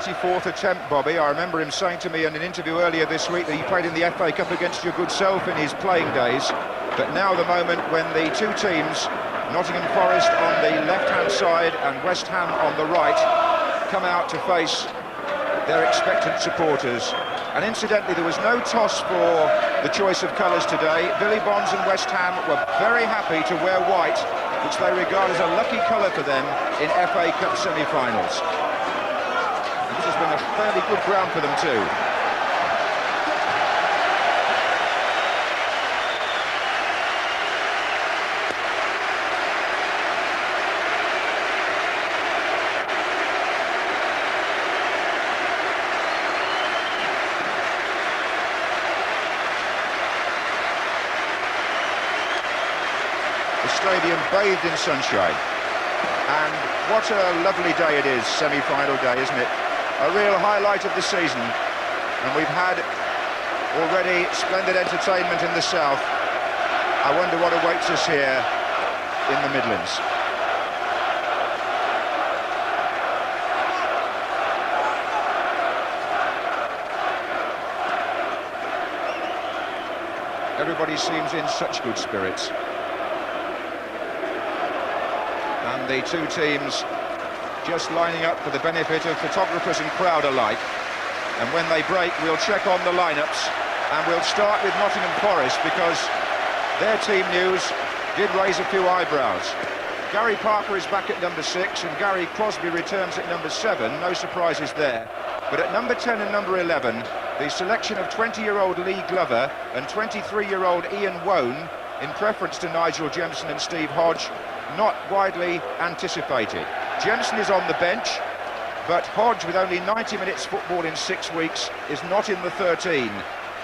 84th attempt, Bobby. I remember him saying to me in an interview earlier this week that he played in the FA Cup against your good self in his playing days. But now the moment when the two teams, Nottingham Forest on the left-hand side and West Ham on the right, come out to face their expectant supporters. And incidentally, there was no toss for the choice of colours today. Billy Bonds and West Ham were very happy to wear white, which they regard as a lucky colour for them in FA Cup semi-finals. And this has been a fairly good ground for them too. Stadium bathed in sunshine, and what a lovely day it is, semi-final day, isn't it? A real highlight of the season, and we've had already splendid entertainment in the south. I wonder what awaits us here in the Midlands. Everybody seems in such good spirits. And the two teams just lining up for the benefit of photographers and crowd alike. And when they break, we'll check on the lineups, and we'll start with Nottingham Forest because their team news did raise a few eyebrows. Gary Parker is back at number 6 and Gary Crosby returns at number 7, no surprises there. But at number 10 and number 11, the selection of 20-year-old Lee Glover and 23-year-old Ian Wone, in preference to Nigel Jemson and Steve Hodge, not widely anticipated. Jemson is on the bench, but Hodge, with only 90 minutes football in 6 weeks, is not in the 13.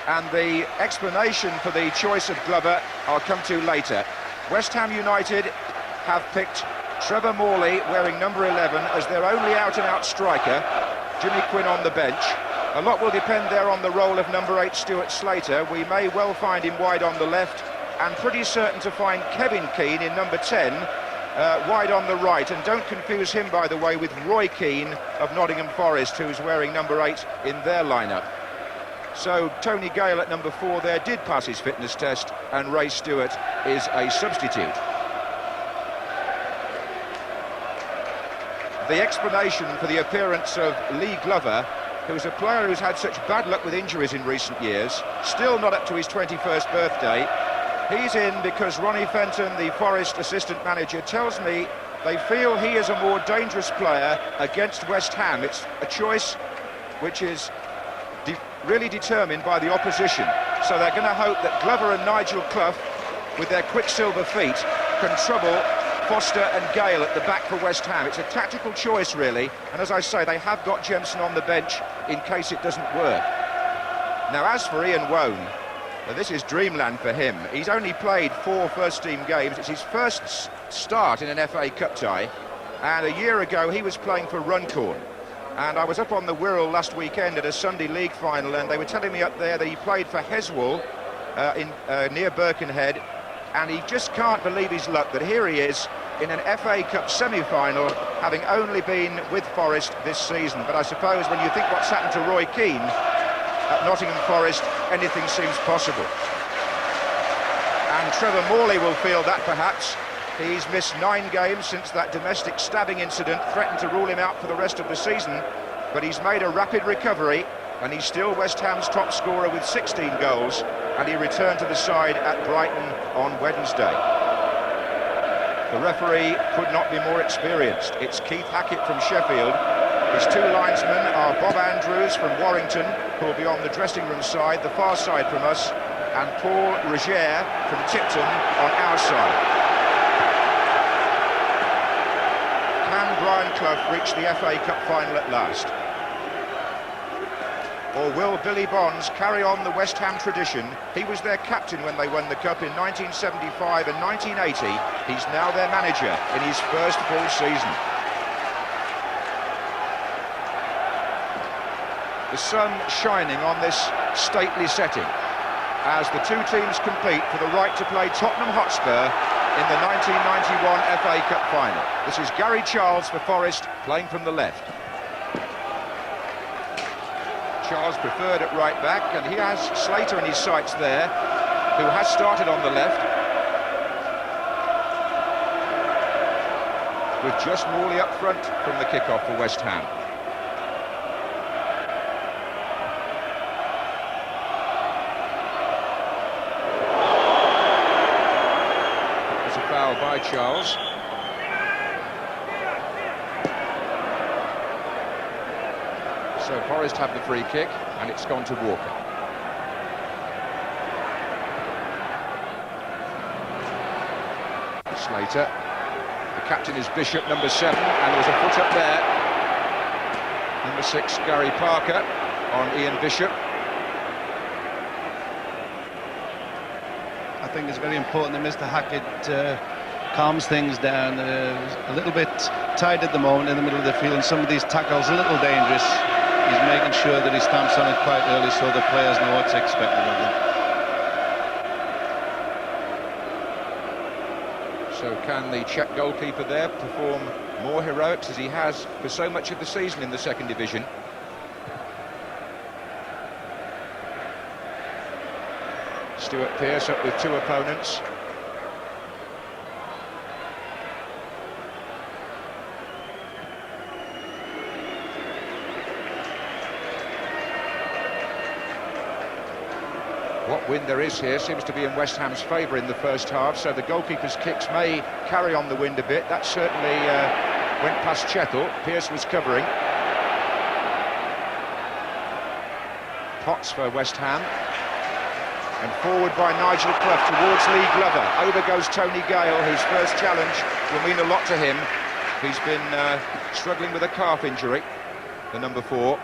And the explanation for the choice of Glover I'll come to later. West Ham United have picked Trevor Morley, wearing number 11, as their only out-and-out striker. Jimmy Quinn on the bench. A lot will depend there on the role of number 8, Stuart Slater. We may well find him wide on the left, and pretty certain to find Kevin Keane in number 10 wide on the right. And don't confuse him, by the way, with Roy Keane of Nottingham Forest, who's wearing number 8 in their lineup. So Tony Gale at number 4 there did pass his fitness test, and Ray Stewart is a substitute. The explanation for the appearance of Lee Glover, who's a player who's had such bad luck with injuries in recent years, still not up to his 21st birthday. He's in because Ronnie Fenton, the Forest assistant manager, tells me they feel he is a more dangerous player against West Ham. It's a choice which is really determined by the opposition. So they're going to hope that Glover and Nigel Clough, with their quicksilver feet, can trouble Foster and Gale at the back for West Ham. It's a tactical choice, really, and as I say, they have got Jemson on the bench in case it doesn't work. Now, as for Ian Wone, this is dreamland for him. He's only played 4 first-team games. It's his first start in an FA Cup tie, and a year ago he was playing for Runcorn. And I was up on the Wirral last weekend at a Sunday League final, and they were telling me up there that he played for Heswall near Birkenhead, and he just can't believe his luck that here he is in an FA Cup semi-final, having only been with Forest this season. But I suppose when you think what's happened to Roy Keane at Nottingham Forest, anything seems possible. And Trevor Morley will feel that perhaps. He's missed 9 games since that domestic stabbing incident threatened to rule him out for the rest of the season, but he's made a rapid recovery, and he's still West Ham's top scorer with 16 goals, and he returned to the side at Brighton on Wednesday. The referee could not be more experienced. It's Keith Hackett from Sheffield. His 2 linesmen are Bob Andrews from Warrington, who will be on the dressing room side, the far side from us, and Paul Regier from Tipton on our side. Can Brian Clough reach the FA Cup final at last? Or will Billy Bonds carry on the West Ham tradition? He was their captain when they won the Cup in 1975 and 1980. He's now their manager in his first full season. The sun shining on this stately setting as the two teams compete for the right to play Tottenham Hotspur in the 1991 FA Cup final. This is Gary Charles for Forest, playing from the left. Charles preferred at right back, and he has Slater in his sights there, who has started on the left, with just Morley up front from the kick-off for West Ham. There's a foul by Charles. So Forest have the free kick, and it's gone to Walker. Slater. The captain is Bishop, number 7, and there's a foot up there. Number 6, Gary Parker, on Ian Bishop. I think it's very important that Mr. Hackett calms things down. A little bit tight at the moment in the middle of the field, and some of these tackles a little dangerous. He's making sure that he stamps on it quite early so the players know what's expected of them. So can the Czech goalkeeper there perform more heroics as he has for so much of the season in the second division? Stuart Pearce up with 2 opponents. What wind there is here seems to be in West Ham's favour in the first half, so the goalkeeper's kicks may carry on the wind a bit. That certainly went past Chettle. Pearce was covering. Potts for West Ham. And forward by Nigel Clough towards Lee Glover. Over goes Tony Gale, whose first challenge will mean a lot to him. He's been struggling with a calf injury, the number 4.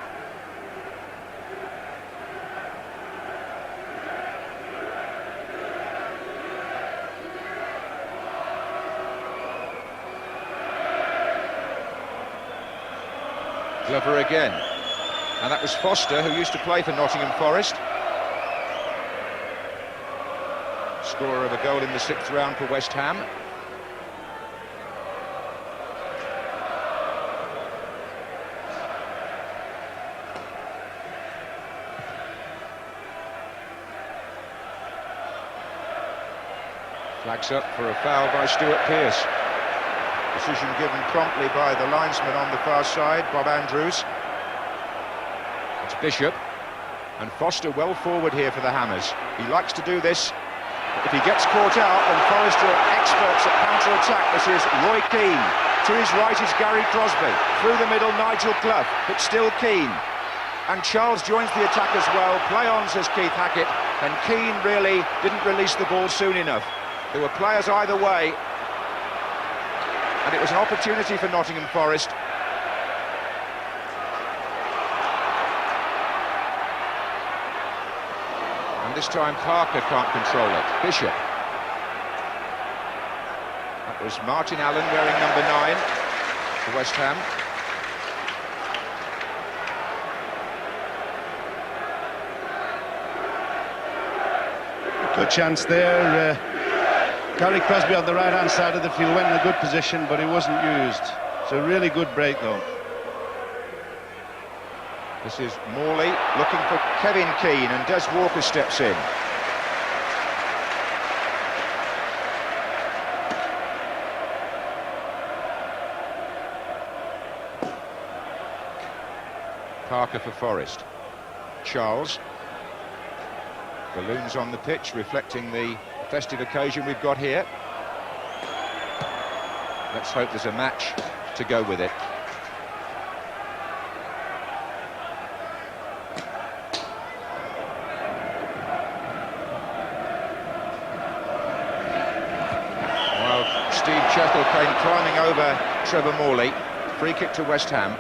Glover again, and that was Foster, who used to play for Nottingham Forest. Scorer of a goal in the 6th round for West Ham. Flags up for a foul by Stuart Pearce. Decision given promptly by the linesman on the far side, Bob Andrews. It's Bishop, and Foster well forward here for the Hammers. He likes to do this. If he gets caught out, then Forest are experts at counter-attack. This is Roy Keane. To his right is Gary Crosby. Through the middle, Nigel Clough, but still Keane. And Charles joins the attack as well. Play on, says Keith Hackett, and Keane really didn't release the ball soon enough. There were players either way, and it was an opportunity for Nottingham Forest. And this time Parker can't control it. Bishop. That was Martin Allen wearing number 9 for West Ham. Good chance there. Gary Crosby on the right-hand side of the field went in a good position, but he wasn't used. It's a really good break, though. This is Morley looking for Kevin Keane, and Des Walker steps in. Parker for Forest. Charles. Balloons on the pitch, reflecting the festive occasion we've got here. Let's hope there's a match to go with it. Well, Steve Chettle came climbing over Trevor Morley. Free kick to West Ham.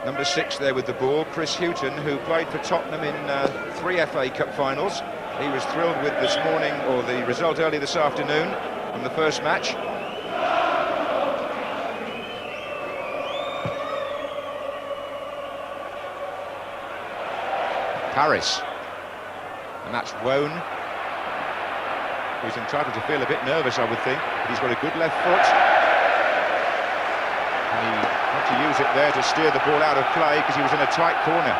Number 6 there with the ball, Chris Hughton, who played for Tottenham in 3 FA Cup finals. He was thrilled with this morning, or the result early this afternoon, from the first match. Harris. And that's Wone, who's entitled to feel a bit nervous, I would think. But he's got a good left foot. And he had to use uses it there to steer the ball out of play because he was in a tight corner.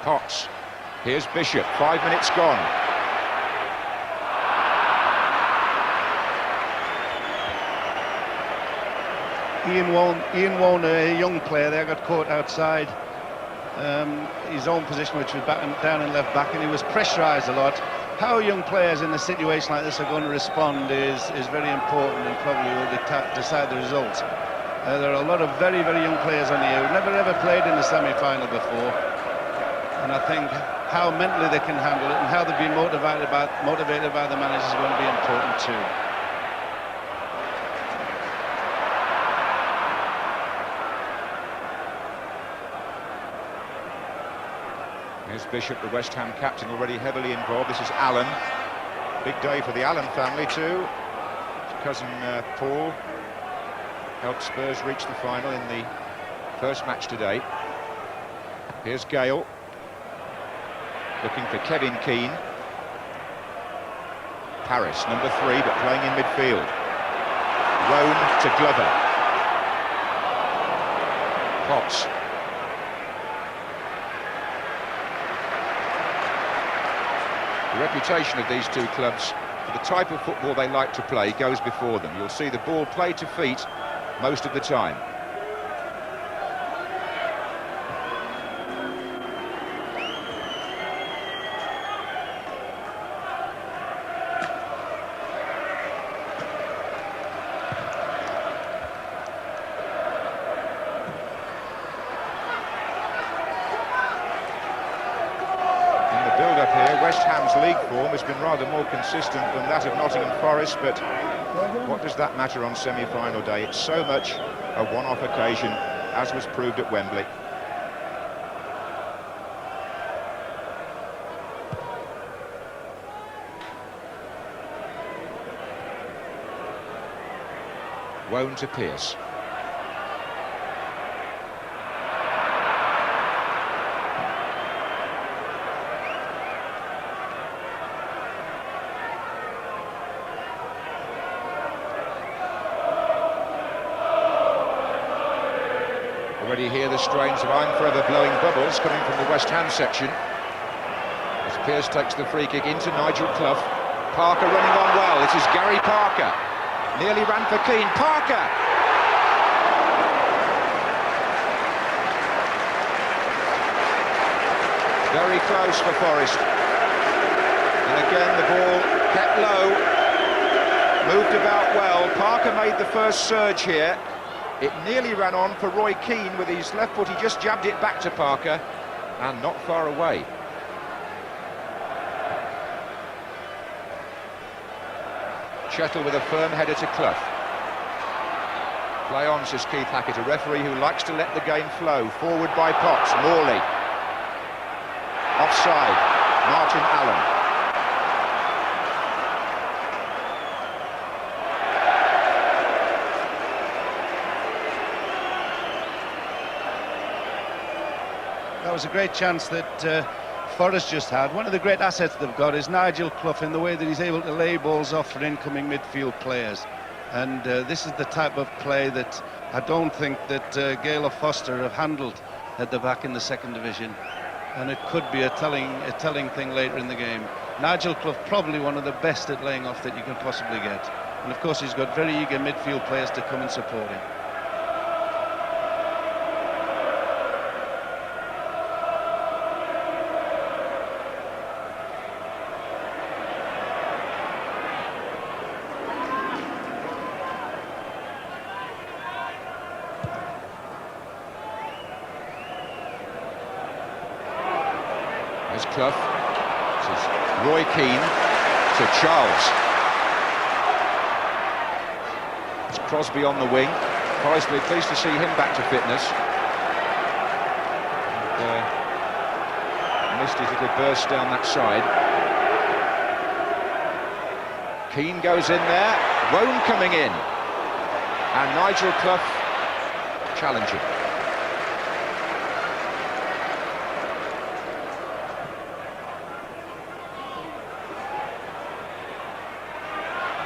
Potts. Here's Bishop. 5 minutes gone. Ian Warner, a young player there, got caught outside his own position, which was down and left back, and he was pressurised a lot. How young players in a situation like this are going to respond is very important, and probably will decide the result. There are a lot of very, very young players on here who've never ever played in the semi-final before, and I think how mentally they can handle it and how they've been motivated by the managers is going to be important too. Here's Bishop, the West Ham captain, already heavily involved. This is Allen. Big day for the Allen family too. His cousin Paul helped Spurs reach the final in the first match today. Here's Gale, looking for Kevin Keane. Paris, number 3, but playing in midfield. Roan to Glover. Potts. The reputation of these two clubs for the type of football they like to play goes before them. You'll see the ball played to feet most of the time. West Ham's league form has been rather more consistent than that of Nottingham Forest, but what does that matter on semi-final day? It's so much a one-off occasion, as was proved at Wembley. Wone to Pearce. Already hear the strains of I'm Forever Blowing Bubbles coming from the West Ham section. As Pearce takes the free kick into Nigel Clough. Parker running on well. It is Gary Parker. Nearly ran for Keane. Parker! Very close for Forest. And again the ball kept low. Moved about well. Parker made the first surge here. It nearly ran on for Roy Keane with his left foot. He just jabbed it back to Parker, and not far away. Chettle with a firm header to Clough. Play on, says Keith Hackett, a referee who likes to let the game flow. Forward by Potts. Morley. Offside. Martin Allen. That was a great chance that Forest just had. One of the great assets they've got is Nigel Clough in the way that he's able to lay balls off for incoming midfield players. And this is the type of play that I don't think that Gale or Foster have handled at the back in the second division. And it could be a telling thing later in the game. Nigel Clough probably one of the best at laying off that you can possibly get. And of course he's got very eager midfield players to come and support him. There's Clough. This is Roy Keane to Charles. It's Crosby on the wing. Forest will be pleased to see him back to fitness. And, missed his little burst down that side. Keane goes in there. Wone coming in. And Nigel Clough challenging.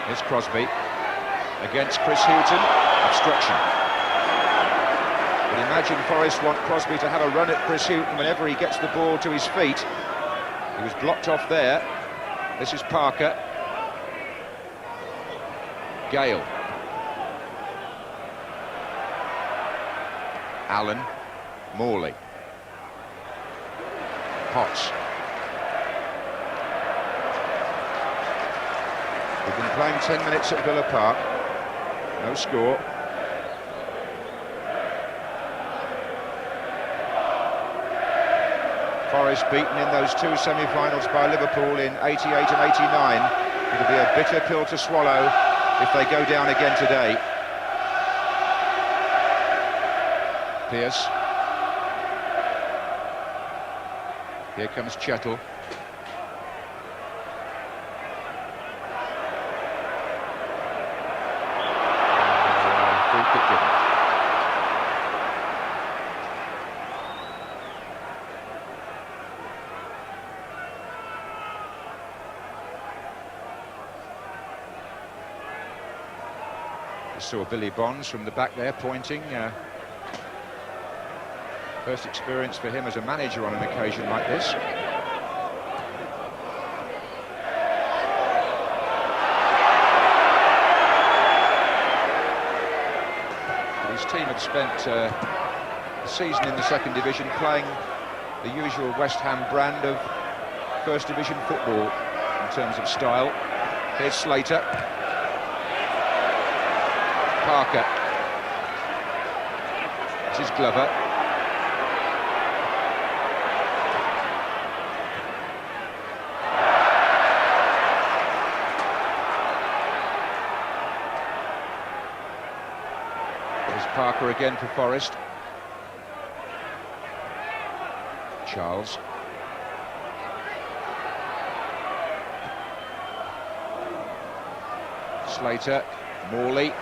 Here's Crosby against Chris Hughton. Obstruction. You'd imagine Forest want Crosby to have a run at Chris Hughton whenever he gets the ball to his feet. He was blocked off there. This is Parker. Gale. Allen. Morley. Potts. We've been playing 10 minutes at Villa Park. No score. Forest beaten in those two semi-finals by Liverpool in 88 and 89. It'll be a bitter pill to swallow if they go down again today. Pearce. Here comes Chettle. Free kick given. We saw Billy Bonds from the back there pointing. First experience for him as a manager on an occasion like this. His team had spent a season in the second division playing the usual West Ham brand of first division football in terms of style. Here's Slater. Parker. This is Glover. Parker again for Forest. Charles. Slater. Morley.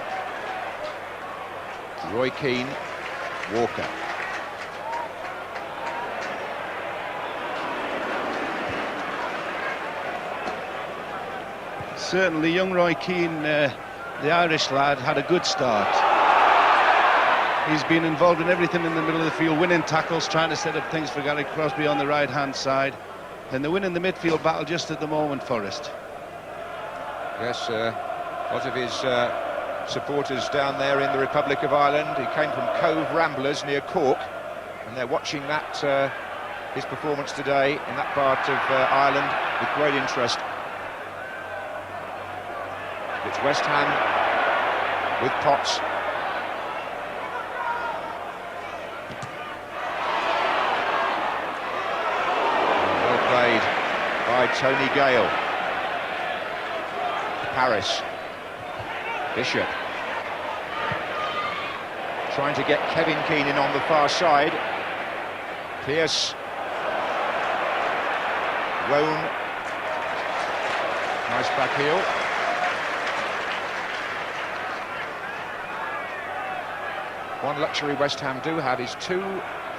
Roy Keane. Walker. Certainly young Roy Keane, the Irish lad, had a good start. He's been involved in everything in the middle of the field, winning tackles, trying to set up things for Gary Crosby on the right-hand side. And they're winning the midfield battle just at the moment, Forest. Yes, a lot of his supporters down there in the Republic of Ireland. He came from Cove Ramblers near Cork, and they're watching that his performance today in that part of Ireland with great interest. It's West Ham with Potts. By Tony Gale. Harris. Bishop. Trying to get Kevin Keane in on the far side. Pearce. Roan. Nice back heel. One luxury West Ham do have is two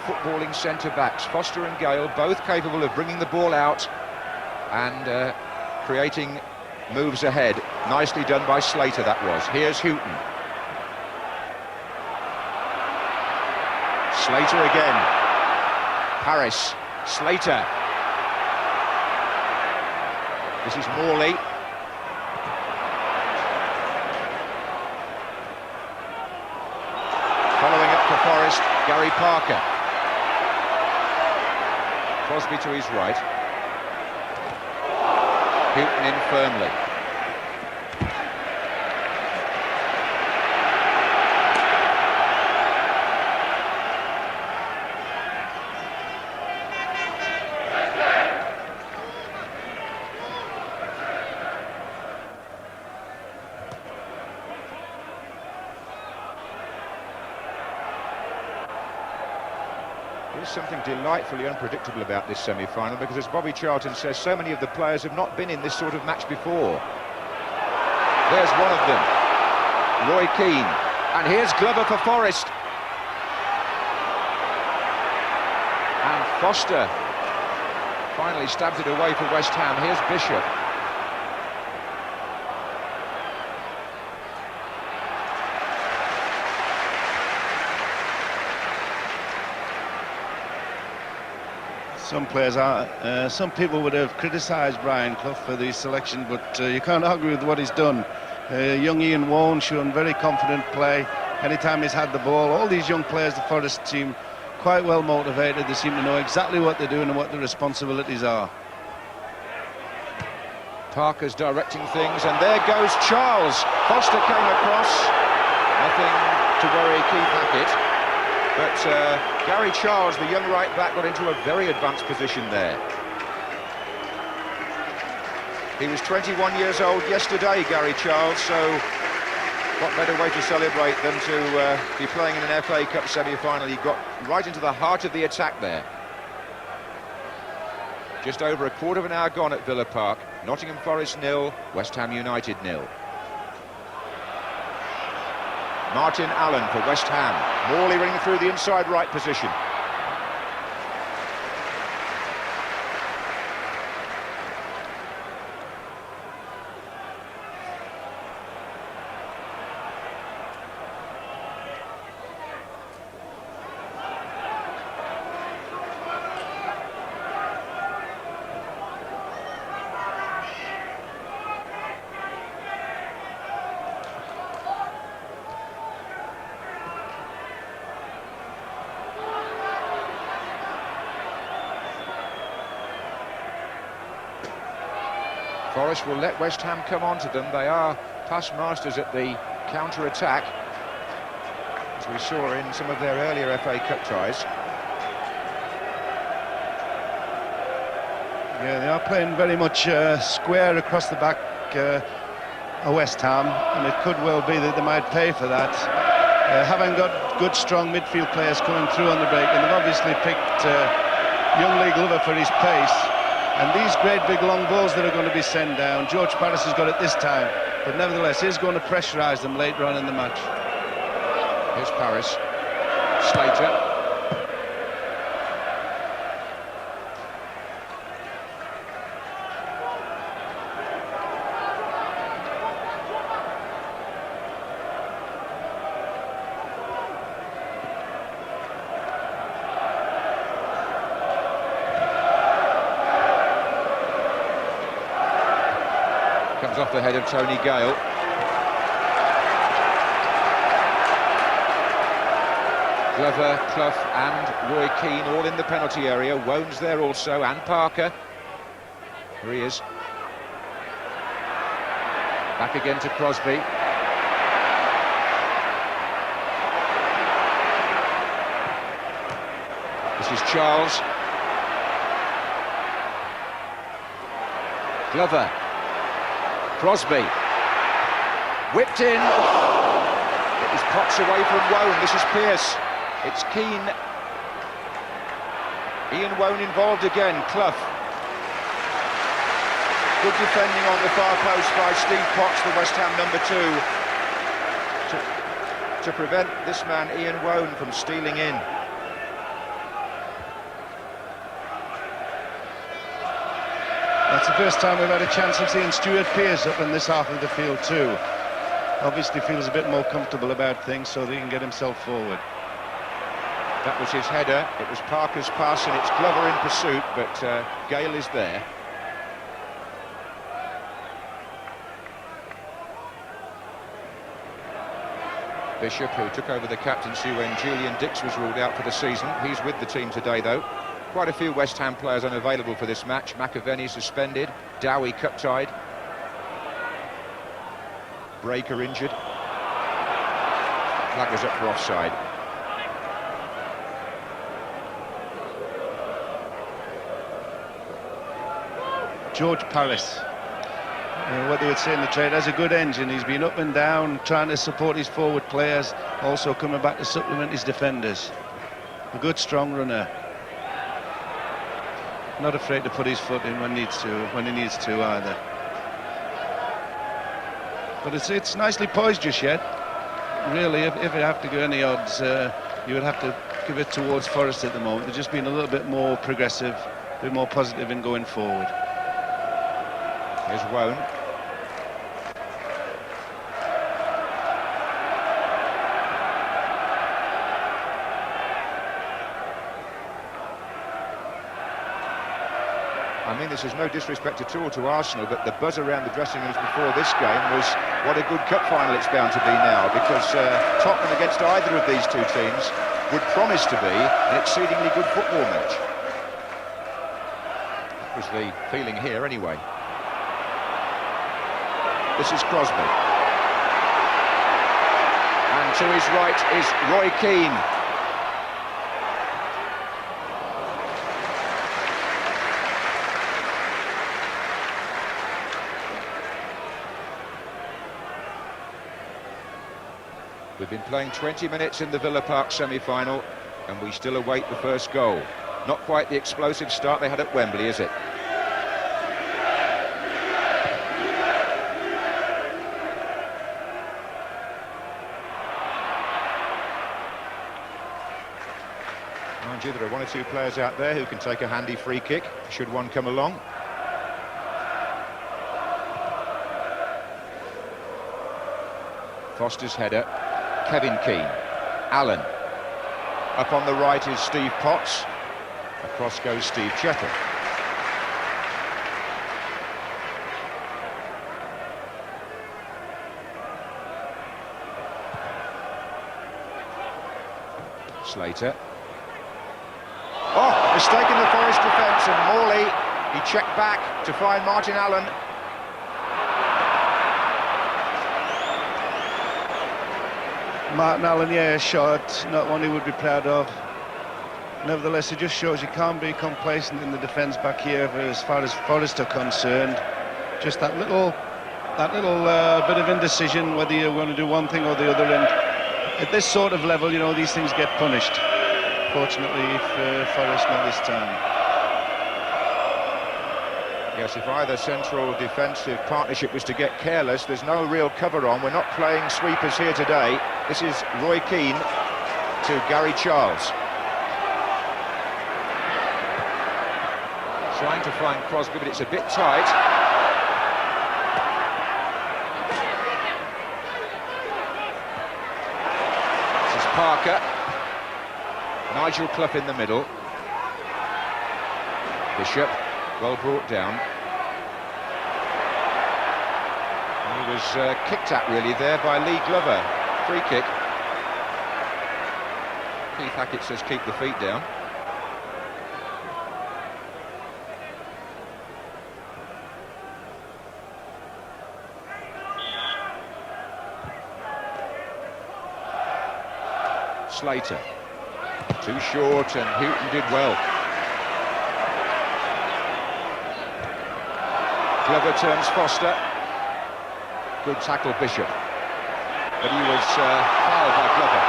footballing centre-backs, Foster and Gale, both capable of bringing the ball out and creating moves ahead. Nicely done by Slater, that was. Here's Hughton. Slater again. Harris. Slater. This is Morley. Following up for Forest, Gary Parker. Crosby to his right. Hughton in firmly. There's something delightfully unpredictable about this semi-final, because as Bobby Charlton says, so many of the players have not been in this sort of match before. There's one of them, Roy Keane, and here's Glover for Forest. And Foster finally stabs it away for West Ham. Here's Bishop. Some players are. Some people would have criticised Brian Clough for the selection, but you can't argue with what he's done. Young Ian Woan shown very confident play anytime he's had the ball. All these young players, the Forest team, quite well motivated. They seem to know exactly what they're doing and what their responsibilities are. Parker's directing things, and there goes Charles. Foster came across. Nothing to worry Keith Hackett. But Gary Charles, the young right back, got into a very advanced position there. He was 21 years old yesterday, Gary Charles, so what better way to celebrate than to be playing in an FA Cup semi-final. He got right into the heart of the attack there. Just over a quarter of an hour gone at Villa Park. Nottingham Forest 0, West Ham United 0. Martin Allen for West Ham. Morley running through the inside right position. Forest will let West Ham come onto them. They are past masters at the counter-attack, as we saw in some of their earlier FA Cup ties. Yeah, they are playing very much square across the back of West Ham, and it could well be that they might pay for that. Having got good, strong midfield players coming through on the break, and they've obviously picked young Lee Glover for his pace. And these great big long balls that are going to be sent down, George Paris has got it this time, but nevertheless he's going to pressurise them later on in the match. Here's Paris. Slater. Comes off the head of Tony Gale. Glover, Clough and Roy Keane all in the penalty area. Woan's there also, and Parker. Here he is. Back again to Crosby. This is Charles. Glover. Crosby, whipped in, it was pops away from Woan. This is Pearce, it's Keane, Ian Woan involved again. Clough, good defending on the far post by Steve Potts, the West Ham number 2, to prevent this man Ian Woan from stealing in. That's the first time we've had a chance of seeing Stuart Pearce up in this half of the field too. Obviously feels a bit more comfortable about things so that he can get himself forward. That was his header. It was Parker's pass and it's Glover in pursuit, but Gale is there. Bishop, who took over the captaincy when Julian Dix was ruled out for the season. He's with the team today though. Quite a few West Ham players unavailable for this match. McAvenny suspended, Dowie cup-tied, Breaker injured. Flag is up for offside. George Paris, what they would say in the trade, has a good engine. He's been up and down trying to support his forward players, also coming back to supplement his defenders. A good strong runner. Not afraid to put his foot in when he needs to either. But it's nicely poised just yet. Really, if you have to go any odds, you would have to give it towards Forest at the moment. They've just been a little bit more progressive, a bit more positive in going forward. Here's Woan. I mean, this is no disrespect at all to Arsenal, but the buzz around the dressing rooms before this game was what a good cup final it's bound to be now, because Tottenham against either of these two teams would promise to be an exceedingly good football match. That was the feeling here anyway. This is Crosby. And to his right is Roy Keane. We've been playing 20 minutes in the Villa Park semi-final, and we still await the first goal. Not quite the explosive start they had at Wembley, is it? Mind you, there are one or two players out there who can take a handy free kick, should one come along. Foster's header. Kevin Keane, Allen, up on the right is Steve Potts, across goes Steve Chettle. Slater. Oh, mistake in the Forest defence, and Morley, he checked back to find Martin Allen. Martin Allen, yeah, a shot, not one he would be proud of. Nevertheless, it just shows you can't be complacent in the defence back here as far as Forest are concerned. Just that little bit of indecision, whether you're going to do one thing or the other, and at this sort of level, you know, these things get punished. Fortunately for Forest, not this time. Yes, if either central defensive partnership was to get careless, there's no real cover on. We're not playing sweepers here today. This is Roy Keane to Gary Charles. Trying to find Crosby, but it's a bit tight. This is Parker. Nigel Clough in the middle. Bishop, well brought down. He was kicked at really there by Lee Glover. Free kick. Keith Hackett says keep the feet down. Slater. Too short, and Houghton did well. Glover turns Foster. Good tackle, Bishop. But he was fouled by Glover.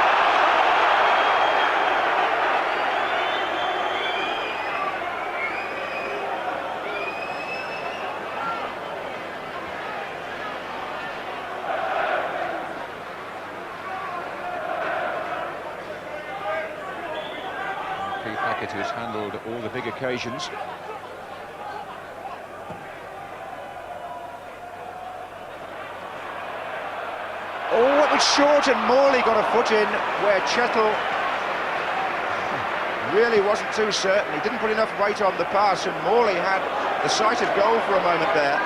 Keith Hackett, who's handled all the big occasions. Oh, it was short, and Morley got a foot in where Chettle really wasn't too certain. He didn't put enough weight on the pass, and Morley had the sight of goal for a moment there.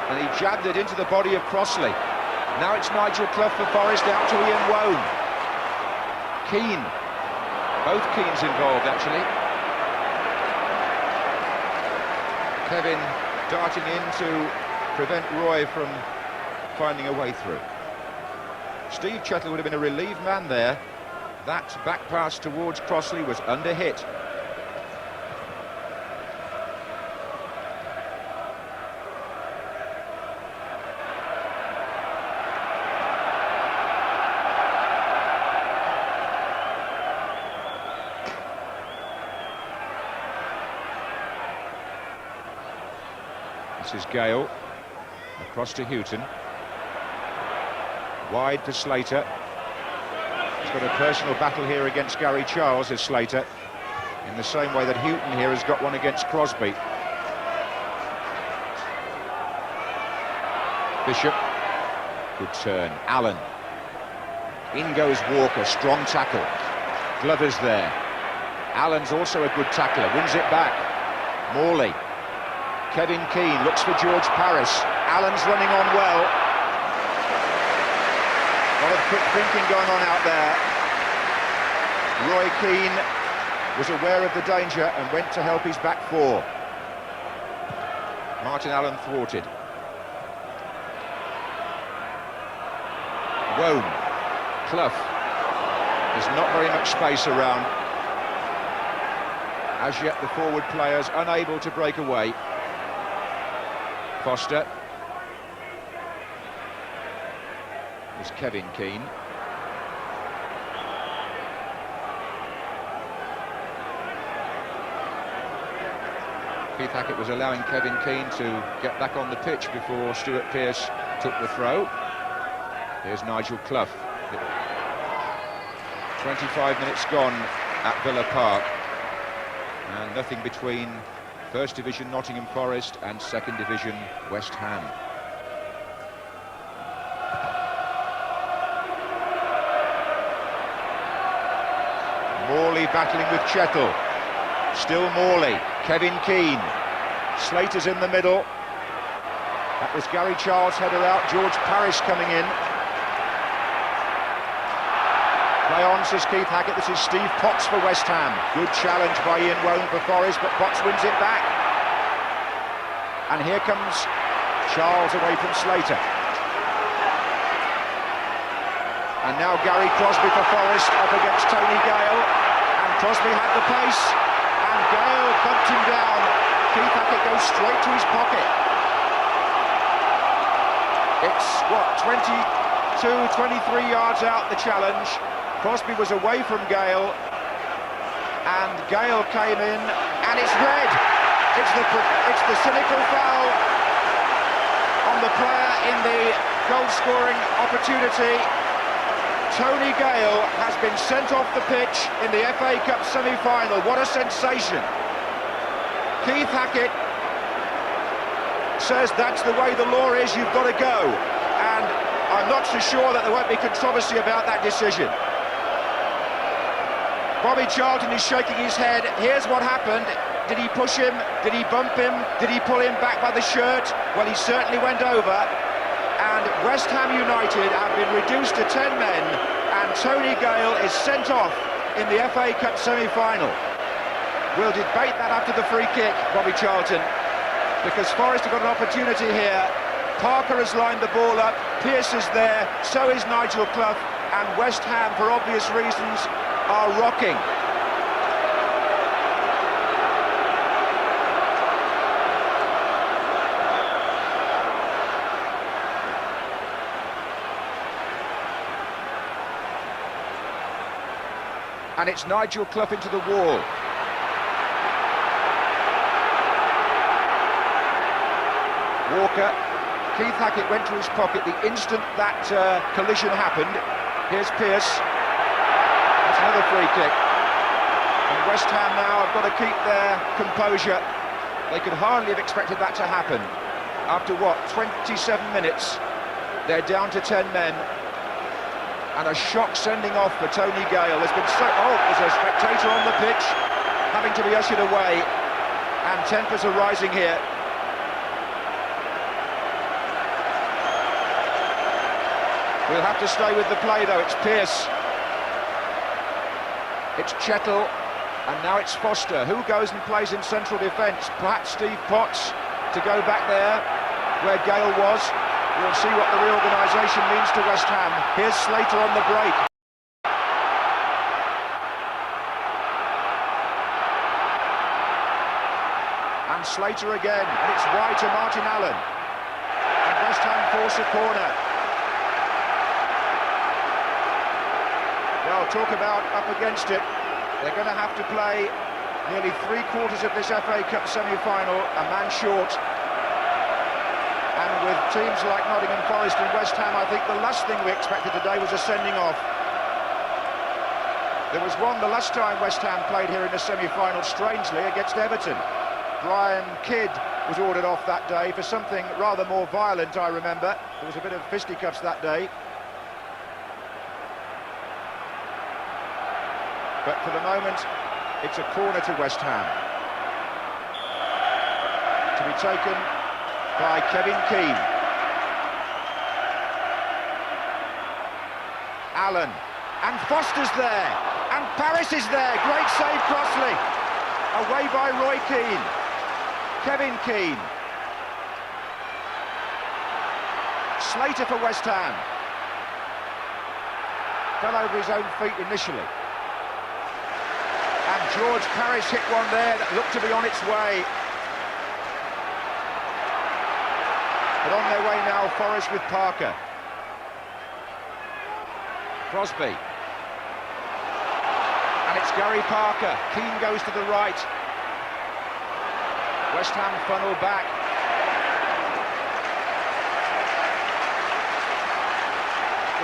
And he jabbed it into the body of Crossley. Now it's Nigel Clough for Forest, out to Ian Wone. Keane. Both Keanes involved, actually. Kevin darting in to prevent Roy from finding a way through. Steve Chettle would have been a relieved man there. That back pass towards Crossley was under hit. This is Gale. Across to Houghton. Wide for Slater. He's got a personal battle here against Gary Charles as Slater, in the same way that Houghton here has got one against Crosby. Bishop. Good turn. Allen. In goes Walker. Strong tackle. Glover's there. Allen's also a good tackler, wins it back. Morley. Kevin Keane looks for George Paris. Allen's running on well. A lot of quick thinking going on out there. Roy Keane was aware of the danger and went to help his back four. Martin Allen thwarted. Wone. Clough. There's not very much space around. As yet the forward players unable to break away. Foster. It's Kevin Keane. Keith Hackett was allowing Kevin Keane to get back on the pitch before Stuart Pearce took the throw. Here's Nigel Clough. 25 minutes gone at Villa Park. And nothing between First Division Nottingham Forest and Second Division West Ham. Morley battling with Chettle. Still Morley. Kevin Keane. Slater's in the middle. That was Gary Charles' header out. George Paris coming in. Play on, says Keith Hackett. This is Steve Potts for West Ham. Good challenge by Ian Wone for Forest, but Potts wins it back. And here comes Charles away from Slater. And now Gary Crosby for Forest up against Tony Gale. And Crosby had the pace. And Gale bumped him down. Keith Hackett goes straight to his pocket. It's, what, 22, 23 yards out, the challenge. Crosby was away from Gale, and Gale came in, and it's red. It's the cynical foul on the player in the goal-scoring opportunity. Tony Gale has been sent off the pitch in the FA Cup semi-final. What a sensation. Keith Hackett says that's the way the law is, you've got to go. And I'm not so sure that there won't be controversy about that decision. Bobby Charlton is shaking his head. Here's what happened. Did he push him? Did he bump him? Did he pull him back by the shirt? Well, he certainly went over. And West Ham United have been reduced to 10 men, and Tony Gale is sent off in the FA Cup semi-final. We'll debate that after the free kick, Bobby Charlton, because Forest have got an opportunity here. Parker has lined the ball up, Pearce is there, so is Nigel Clough, and West Ham, for obvious reasons, are rocking. And it's Nigel Clough into the wall. Walker. Keith Hackett went to his pocket the instant that collision happened. Here's Pearce. That's another free kick. And West Ham now have got to keep their composure. They could hardly have expected that to happen. After what, 27 minutes, they're down to 10 men. And a shock sending off for Tony Gale. There's a spectator on the pitch, having to be ushered away. And tempers are rising here. We'll have to stay with the play, though. It's Pearce. It's Chettle. And now it's Foster. Who goes and plays in central defence? Perhaps Steve Potts to go back there where Gale was. We'll see what the reorganisation means to West Ham. Here's Slater on the break. And Slater again. And it's wide to Martin Allen. And West Ham force a corner. Well, talk about up against it. They're going to have to play nearly three-quarters of this FA Cup semi-final, a man short. And with teams like Nottingham Forest and West Ham, I think the last thing we expected today was a sending off. There was one the last time West Ham played here in the semi-final, strangely, against Everton. Brian Kidd was ordered off that day for something rather more violent, I remember. There was a bit of fisticuffs that day. But for the moment, It's a corner to West Ham. To be taken by Kevin Keane. Allen. And Foster's there. And Paris is there. Great save, Crossley. Away by Roy Keane. Kevin Keane. Slater for West Ham. Fell over his own feet initially. And George Paris hit one there that looked to be on its way. But on their way now, Forest with Parker. Crosby. And it's Gary Parker. Keane goes to the right. West Ham funnel back.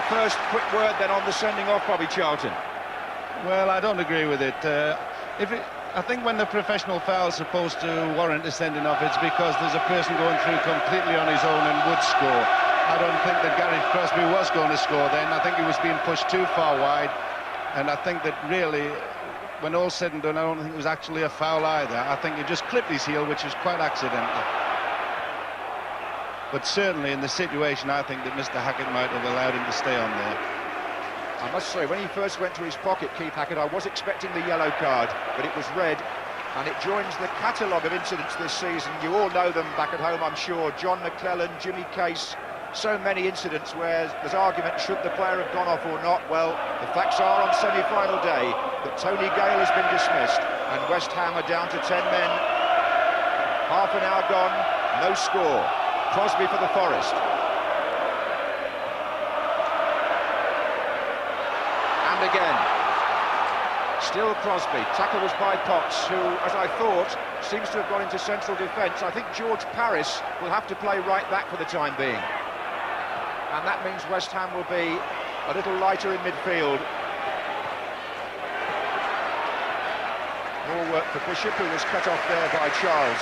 The first quick word then on the sending off, Bobby Charlton. Well, I don't agree with it. I think when the professional foul is supposed to warrant a sending off, it's because there's a person going through completely on his own and would score. I don't think that Gary Crosby was going to score then. I think he was being pushed too far wide. And I think that really, when all's said and done, I don't think it was actually a foul either. I think he just clipped his heel, which was quite accidental. But certainly in the situation, I think that Mr. Hackett might have allowed him to stay on there. I must say, when he first went to his pocket, Keith Hackett, I was expecting the yellow card, but it was red, and it joins the catalogue of incidents this season. You all know them back at home, I'm sure. John McClellan, Jimmy Case, so many incidents where there's argument, should the player have gone off or not? Well, the facts are on semi-final day that Tony Gale has been dismissed, and West Ham are down to 10 men. Half an hour gone, no score. Crosby for the Forest. And again, still Crosby. Tackle was by Potts, who, as I thought, seems to have gone into central defence. I think George Paris will have to play right back for the time being. And that means West Ham will be a little lighter in midfield. More work for Bishop, who was cut off there by Charles.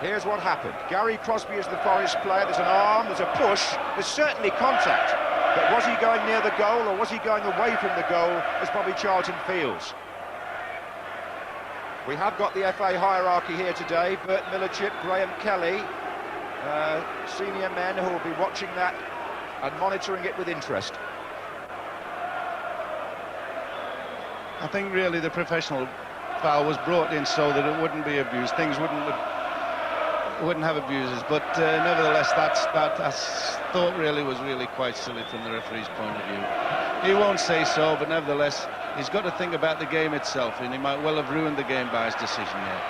Here's what happened. Gary Crosby is the Forest player. There's an arm, there's a push, there's certainly contact. But was he going near the goal or was he going away from the goal, as Bobby Charlton feels? We have got the FA hierarchy here today. Bert Millerchip, Graham Kelly, senior men who will be watching that and monitoring it with interest. I think really the professional foul was brought in so that it wouldn't be abused. Things wouldn't have abuses, but nevertheless that I thought really was quite silly from the referee's point of view. He won't say so, but nevertheless he's got to think about the game itself, and he might well have ruined the game by his decision here.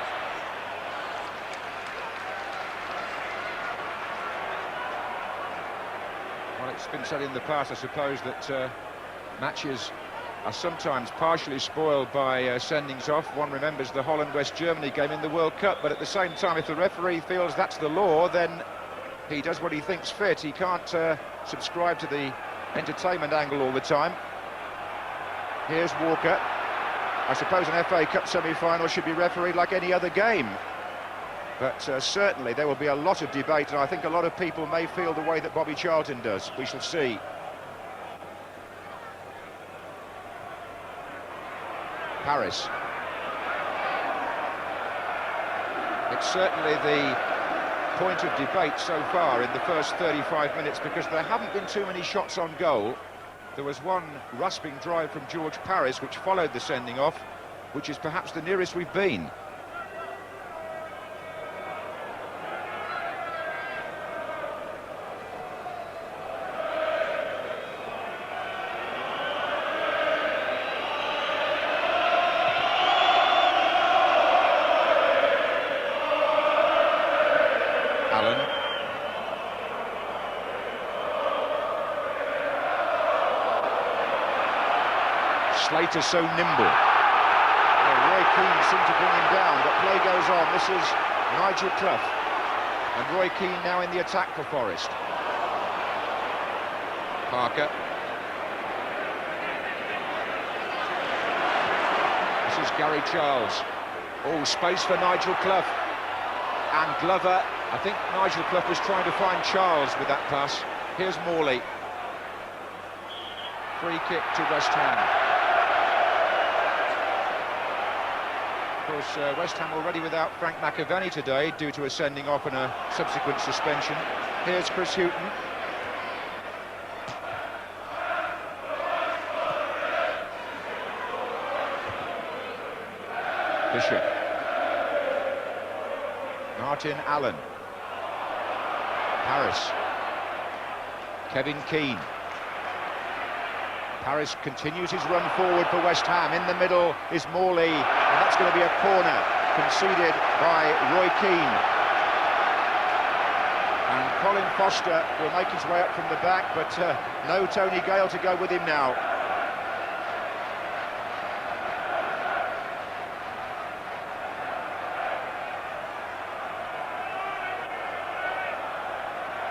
Well, it's been said in the past, I suppose, that matches are sometimes partially spoiled by sendings off. One remembers the Holland-West Germany game in the World Cup, but at the same time, if the referee feels that's the law, then he does what he thinks fit. He can't subscribe to the entertainment angle all the time. Here's Walker. I suppose an FA Cup semi-final should be refereed like any other game. But certainly there will be a lot of debate, and I think a lot of people may feel the way that Bobby Charlton does. We shall see. Paris. It's certainly the point of debate so far in the first 35 minutes, because there haven't been too many shots on goal. There was one rasping drive from George Paris which followed the sending off, which is perhaps the nearest we've been. Slater so nimble. Roy Keane seemed to bring him down, but play goes on. This is Nigel Clough, and Roy Keane now in the attack for Forest. Parker. This is Gary Charles. Oh, space for Nigel Clough. And Glover, I think Nigel Clough was trying to find Charles with that pass. Here's Morley. Free kick to West Ham. Of course, West Ham already without Frank McAvenny today due to a sending off and a subsequent suspension. Here's Chris Hughton. Bishop. Martin Allen. Paris. Kevin Keane. Paris continues his run forward for West Ham. In the middle is Morley, and that's going to be a corner conceded by Roy Keane. And Colin Foster will make his way up from the back, but no Tony Gale to go with him now.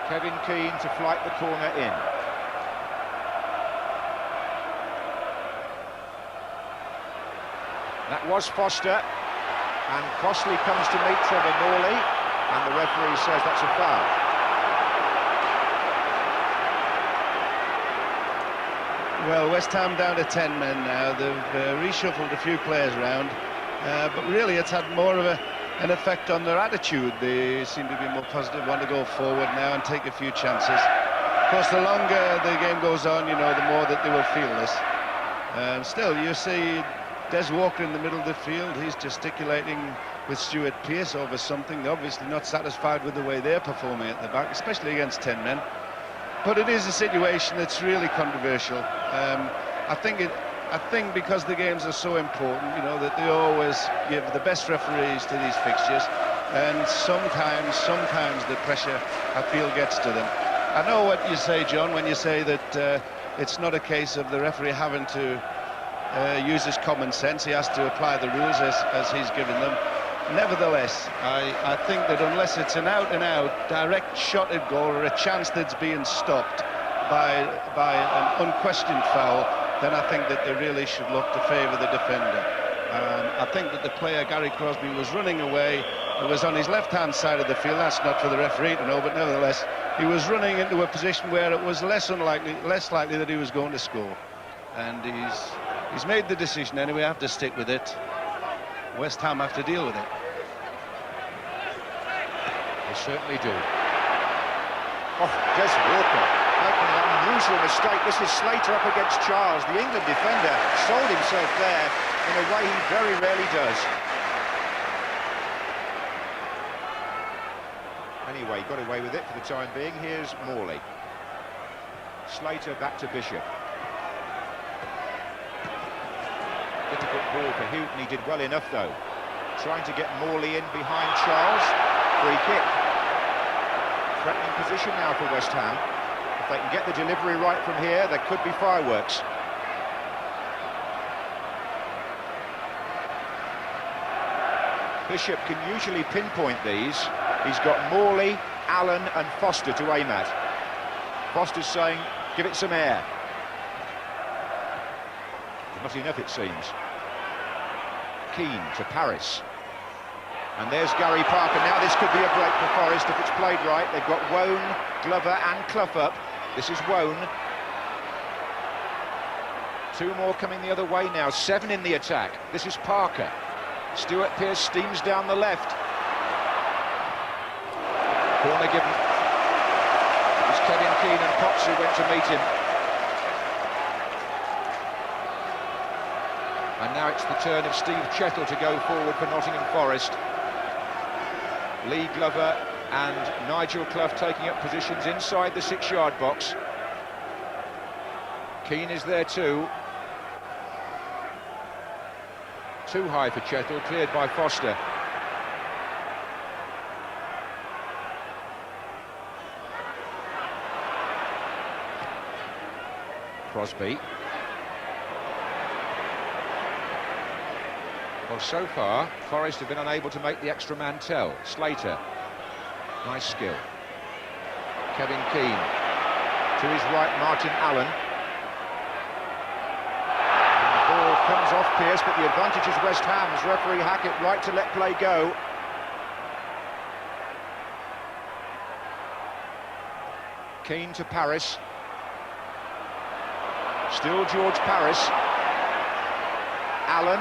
Kevin Keane to flight the corner in. That was Foster, and Crossley comes to meet Trevor Morley, and the referee says that's a foul. Well, West Ham down to 10 men now. They've reshuffled a few players around, but really it's had more of an effect on their attitude. They seem to be more positive, want to go forward now and take a few chances. Of course, the longer the game goes on, you know, the more that they will feel this. Still, you see Des Walker in the middle of the field. He's gesticulating with Stuart Pearce over something. They're obviously not satisfied with the way they're performing at the back, especially against 10 men. But it is a situation that's really controversial. I think because the games are so important, you know, that they always give the best referees to these fixtures, and sometimes the pressure, I feel, gets to them. I know what you say, John, when you say that it's not a case of the referee having to use his common sense. He has to apply the rules as he's given them. Nevertheless, I think that unless it's an out-and-out direct shot at goal or a chance that's being stopped by an unquestioned foul, then I think that they really should look to favour the defender. I think that the player, Gary Crosby, was running away. He was on his left-hand side of the field. That's not for the referee to know, but nevertheless, he was running into a position where it was less likely that he was going to score. And he's made the decision anyway. I have to stick with it. West Ham have to deal with it. They certainly do. Oh, Des Walker making an unusual mistake. This is Slater up against Charles. The England defender sold himself there in a way he very rarely does. Anyway, got away with it for the time being. Here's Morley. Slater back to Bishop. Difficult ball for Hughton. He did well enough though. Trying to get Morley in behind Charles. Free kick. Threatening position now for West Ham. If they can get the delivery right from here, there could be fireworks. Bishop can usually pinpoint these. He's got Morley, Allen and Foster to aim at. Foster's saying, give it some air. Not enough, it seems. Keane to Paris. And there's Gary Parker. Now this could be a break for Forest if it's played right. They've got Wone, Glover and Clough up. This is Wone. Two more coming the other way now. 7 in the attack. This is Parker. Stuart Pearce steams down the left. Corner given. It was Kevin Keane and Potts who went to meet him. And now it's the turn of Steve Chettle to go forward for Nottingham Forest. Lee Glover and Nigel Clough taking up positions inside the 6-yard box. Keane is there too. Too high for Chettle, cleared by Foster. Crosby. Well, so far, Forest have been unable to make the extra man tell. Slater, nice skill. Kevin Keane, to his right, Martin Allen. And the ball comes off Pearce, but the advantage is West Ham's. Referee Hackett right to let play go. Keane to Paris. Still George Paris. Allen.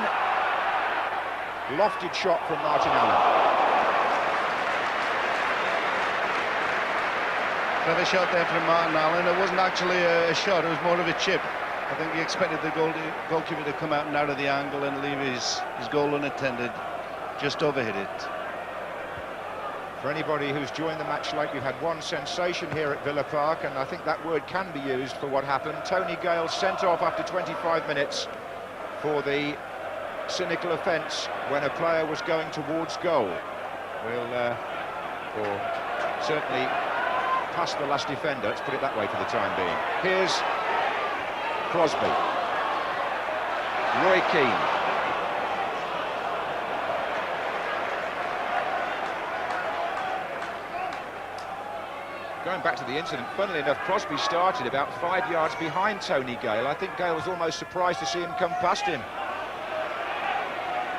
Lofted shot from Martin Allen. Clever shot there from Martin Allen. It wasn't actually a shot, it was more of a chip. I think he expected the goalkeeper to come out and out of the angle and leave his goal unattended. Just overhit it. For anybody who's joined the match late, we've had one sensation here at Villa Park, and I think that word can be used for what happened. Tony Gale sent off after 25 minutes for the cynical offence when a player was going towards goal. Or certainly past the last defender, let's put it that way for the time being. Here's Crosby. Roy Keane. Going back to the incident, funnily enough, Crosby started about 5 yards behind Tony Gale. I think Gale was almost surprised to see him come past him.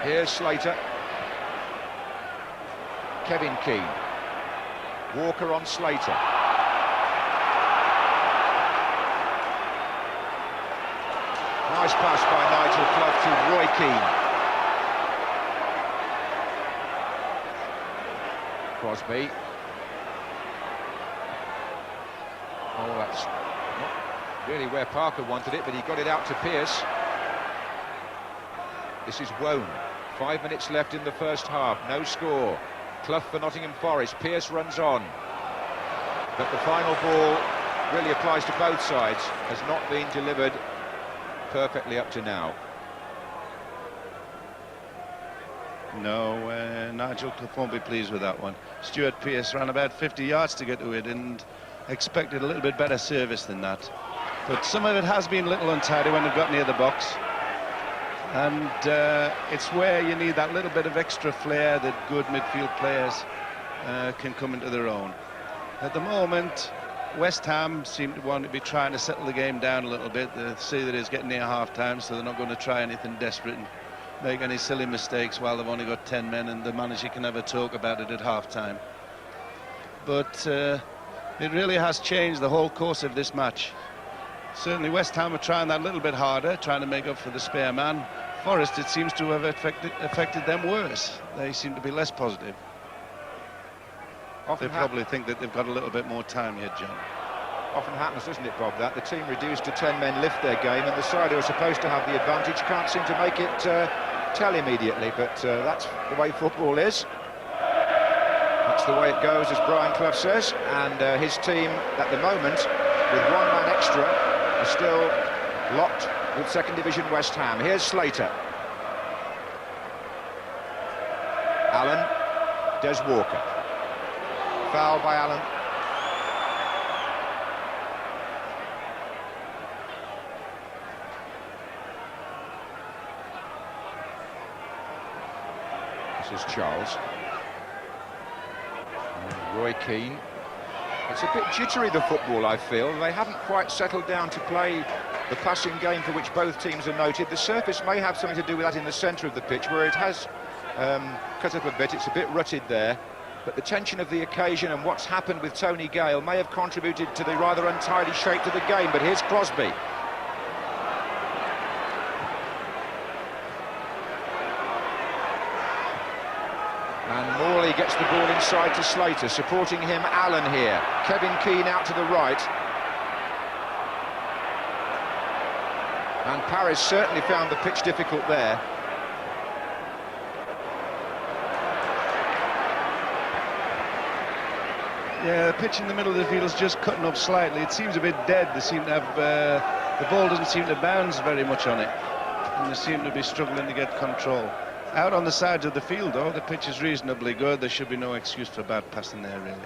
Here's Slater. Kevin Keane. Walker on Slater. Nice pass by Nigel Clough to Roy Keane. Crosby. Oh, that's not really where Parker wanted it, but he got it out to Pearce. This is Wone. 5 minutes left in the first half. No score. Clough for Nottingham Forest. Pearce runs on. But the final ball really applies to both sides. Has not been delivered perfectly up to now. No, Nigel Clough won't be pleased with that one. Stuart Pearce ran about 50 yards to get to it and expected a little bit better service than that. But some of it has been a little untidy when it got near the box. And it's where you need that little bit of extra flair that good midfield players can come into their own. At the moment, West Ham seem to want to be trying to settle the game down a little bit. They see that it's getting near half-time, so they're not going to try anything desperate and make any silly mistakes while they've only got 10 men and the manager can have a talk about it at half-time. But it really has changed the whole course of this match. Certainly West Ham are trying that a little bit harder, trying to make up for the spare man. Forest, it seems to have affected them worse. They seem to be less positive. They probably think that they've got a little bit more time yet, John. Often happens, doesn't it, Bob, that the team reduced to 10 men lift their game and the side who are supposed to have the advantage can't seem to make it tell immediately, but that's the way football is. That's the way it goes, as Brian Clough says, and his team at the moment, with one man extra, are still locked with second division West Ham. Here's Slater. Allen, Des Walker. Foul by Allen. This is Charles. And Roy Keane. It's a bit jittery, the football, I feel. They haven't quite settled down to play the passing game for which both teams are noted. The surface may have something to do with that in the centre of the pitch, where it has cut up a bit. It's a bit rutted there. But the tension of the occasion and what's happened with Tony Gale may have contributed to the rather untidy shape of the game. But here's Crosby. And Morley gets the ball inside to Slater, supporting him Allen here. Kevin Keane out to the right. And Paris certainly found the pitch difficult there. Yeah, the pitch in the middle of the field is just cutting up slightly. It seems a bit dead. They seem to have the ball doesn't seem to bounce very much on it, and they seem to be struggling to get control. Out on the sides of the field, though, the pitch is reasonably good. There should be no excuse for bad passing there, really.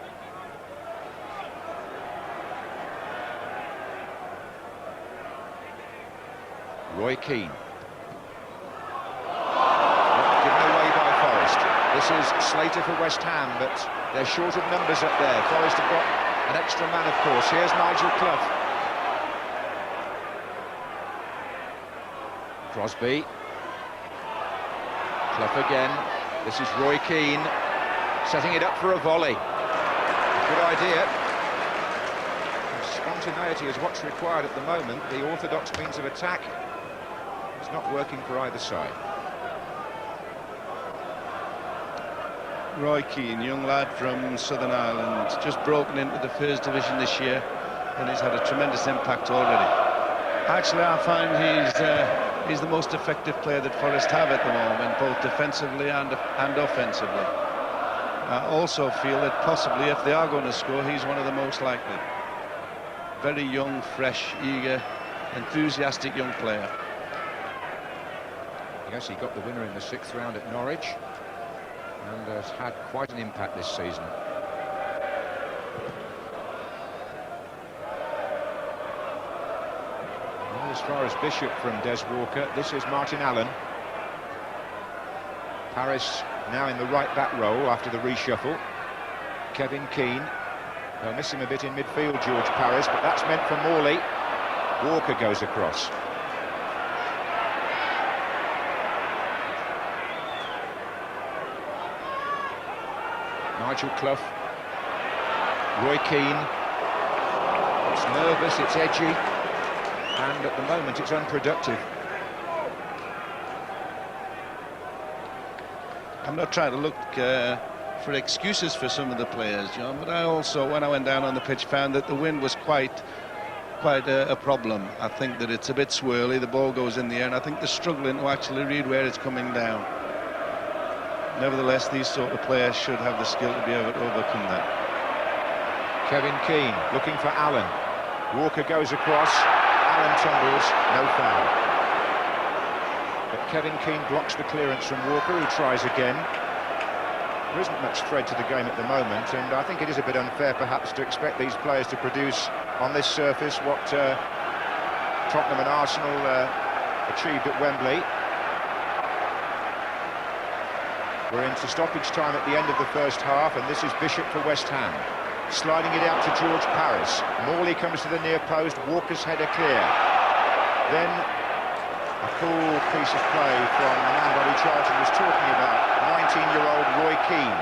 Roy Keane. Given away by Forest. This is Slater for West Ham, but they're short of numbers up there. Forest have got an extra man, of course. Here's Nigel Clough. Crosby. Clough again. This is Roy Keane, setting it up for a volley. Good idea. spontaneity is what's required at the moment. The orthodox means of attack is not working for either side. Roy Keane, young lad from Southern Ireland, just broken into the first division this year, and he's had a tremendous impact already. Actually, I find he's the most effective player that Forest have at the moment, both defensively and offensively. I also feel that possibly if they are going to score, he's one of the most likely. Very young, fresh, eager, enthusiastic young player. Yes, he got the winner in the 6th round at Norwich and has had quite an impact this season. Well, as far as Bishop from Des Walker, this is Martin Allen. Paris now in the right back role after the reshuffle. Kevin Keane. They'll miss him a bit in midfield, George Paris, but that's meant for Morley. Walker goes across. Nigel Clough. Roy Keane. It's nervous, it's edgy, and at the moment it's unproductive. I'm not trying to look for excuses for some of the players, John, but I also, when I went down on the pitch, found that the wind was quite a problem. I think that it's a bit swirly, the ball goes in the air, and I think they're struggling to actually read where it's coming down. Nevertheless, these sort of players should have the skill to be able to overcome that. Kevin Keane looking for Allen. Walker goes across, Allen tumbles, no foul. But Kevin Keane blocks the clearance from Walker, who tries again. There isn't much thread to the game at the moment, and I think it is a bit unfair perhaps to expect these players to produce on this surface what Tottenham and Arsenal achieved at Wembley. We're into stoppage time at the end of the first half, and this is Bishop for West Ham. Sliding it out to George Paris. Morley comes to the near post, Walker's header clear. Then a cool piece of play from the man Bobby Charlton was talking about, 19-year-old Roy Keane.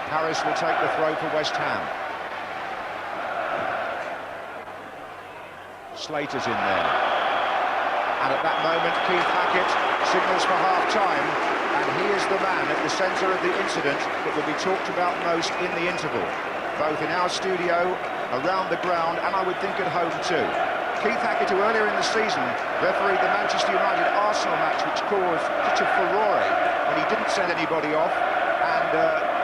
Paris will take the throw for West Ham. Slater's in there. And at that moment, Keith Hackett signals for half-time, and he is the man at the centre of the incident that will be talked about most in the interval, both in our studio, around the ground, and I would think at home too. Keith Hackett, who earlier in the season refereed the Manchester United-Arsenal match, which caused such a furore when he didn't send anybody off, and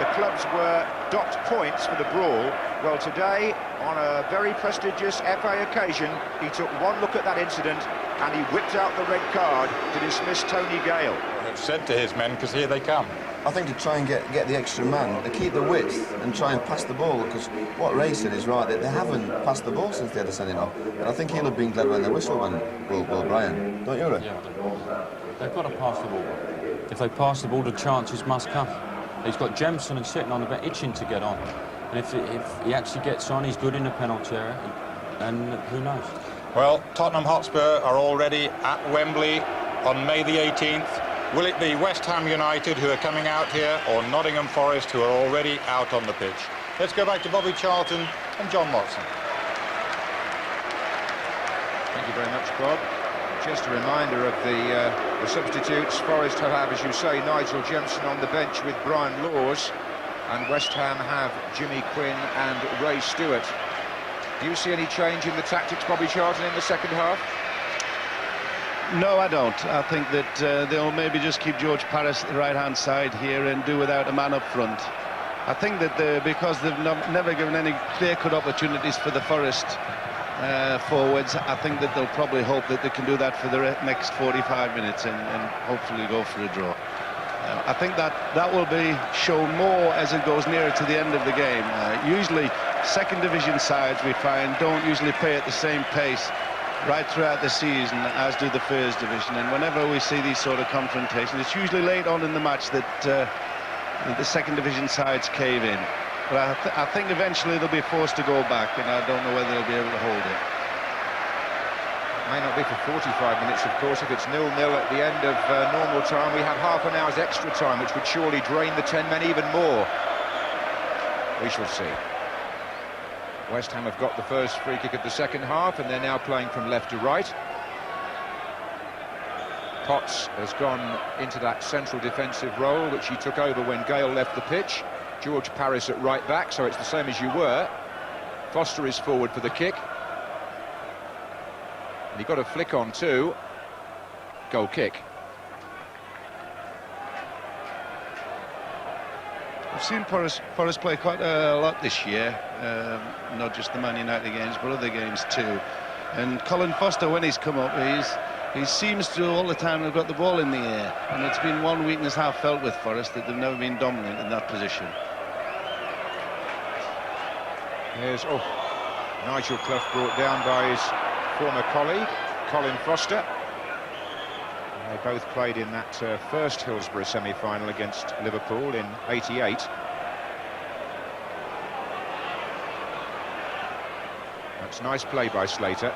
the clubs were docked points for the brawl. Well, today, on a very prestigious FA occasion, he took one look at that incident and he whipped out the red card to dismiss Tony Gale. I've said to his men, because here they come. I think to try and get the extra man, to keep the width and try and pass the ball, because what Ray said is right, that they haven't passed the ball since they had a sending off. And I think he'll have been glad when they whistle when Will Bryan. Don't you, Ray? Yeah, they've got to pass the ball. If they pass the ball, the chances must come. He's got Jemison and sitting on the bench itching to get on. And if he actually gets on, he's good in the penalty area, and who knows? Well, Tottenham Hotspur are already at Wembley on May the 18th. Will it be West Ham United who are coming out here, or Nottingham Forest who are already out on the pitch? Let's go back to Bobby Charlton and John Watson. Thank you very much, Bob. Just a reminder of the substitutes. Forest have, as you say, Nigel Jemison on the bench with Brian Laws, and West Ham have Jimmy Quinn and Ray Stewart. Do you see any change in the tactics, Bobby Charlton, in the second half? No, I don't. I think that they'll maybe just keep George Paris at the right-hand side here and do without a man up front. I think that because they've never given any clear-cut opportunities for the Forest forwards, I think that they'll probably hope that they can do that for the next 45 minutes and hopefully go for a draw. I think that will be shown more as it goes nearer to the end of the game. Usually second division sides, we find, don't usually play at the same pace right throughout the season as do the first division, and whenever we see these sort of confrontations, it's usually late on in the match that the second division sides cave in. But I think eventually they'll be forced to go back, and I don't know whether they'll be able to hold it. May not be for 45 minutes, of course. If it's 0-0 at the end of normal time, we have half an hour's extra time, which would surely drain the 10 men even more. We shall see. West Ham have got the first free kick of the second half, and they're now playing from left to right. Potts has gone into that central defensive role, which he took over when Gale left the pitch. George Parris at right back, so it's the same as you were. Foster is forward for the kick. And he got a flick on too. Goal kick. I've seen Forrest play quite a lot this year, not just the Man United games, but other games too. And Colin Foster, when he's come up, he seems to all the time have got the ball in the air. And it's been one weakness I've felt with Forrest, that they've never been dominant in that position. Here's Nigel Clough brought down by his former colleague, Colin Foster. They both played in that first Hillsborough semi-final against Liverpool in '88. That's nice play by Slater.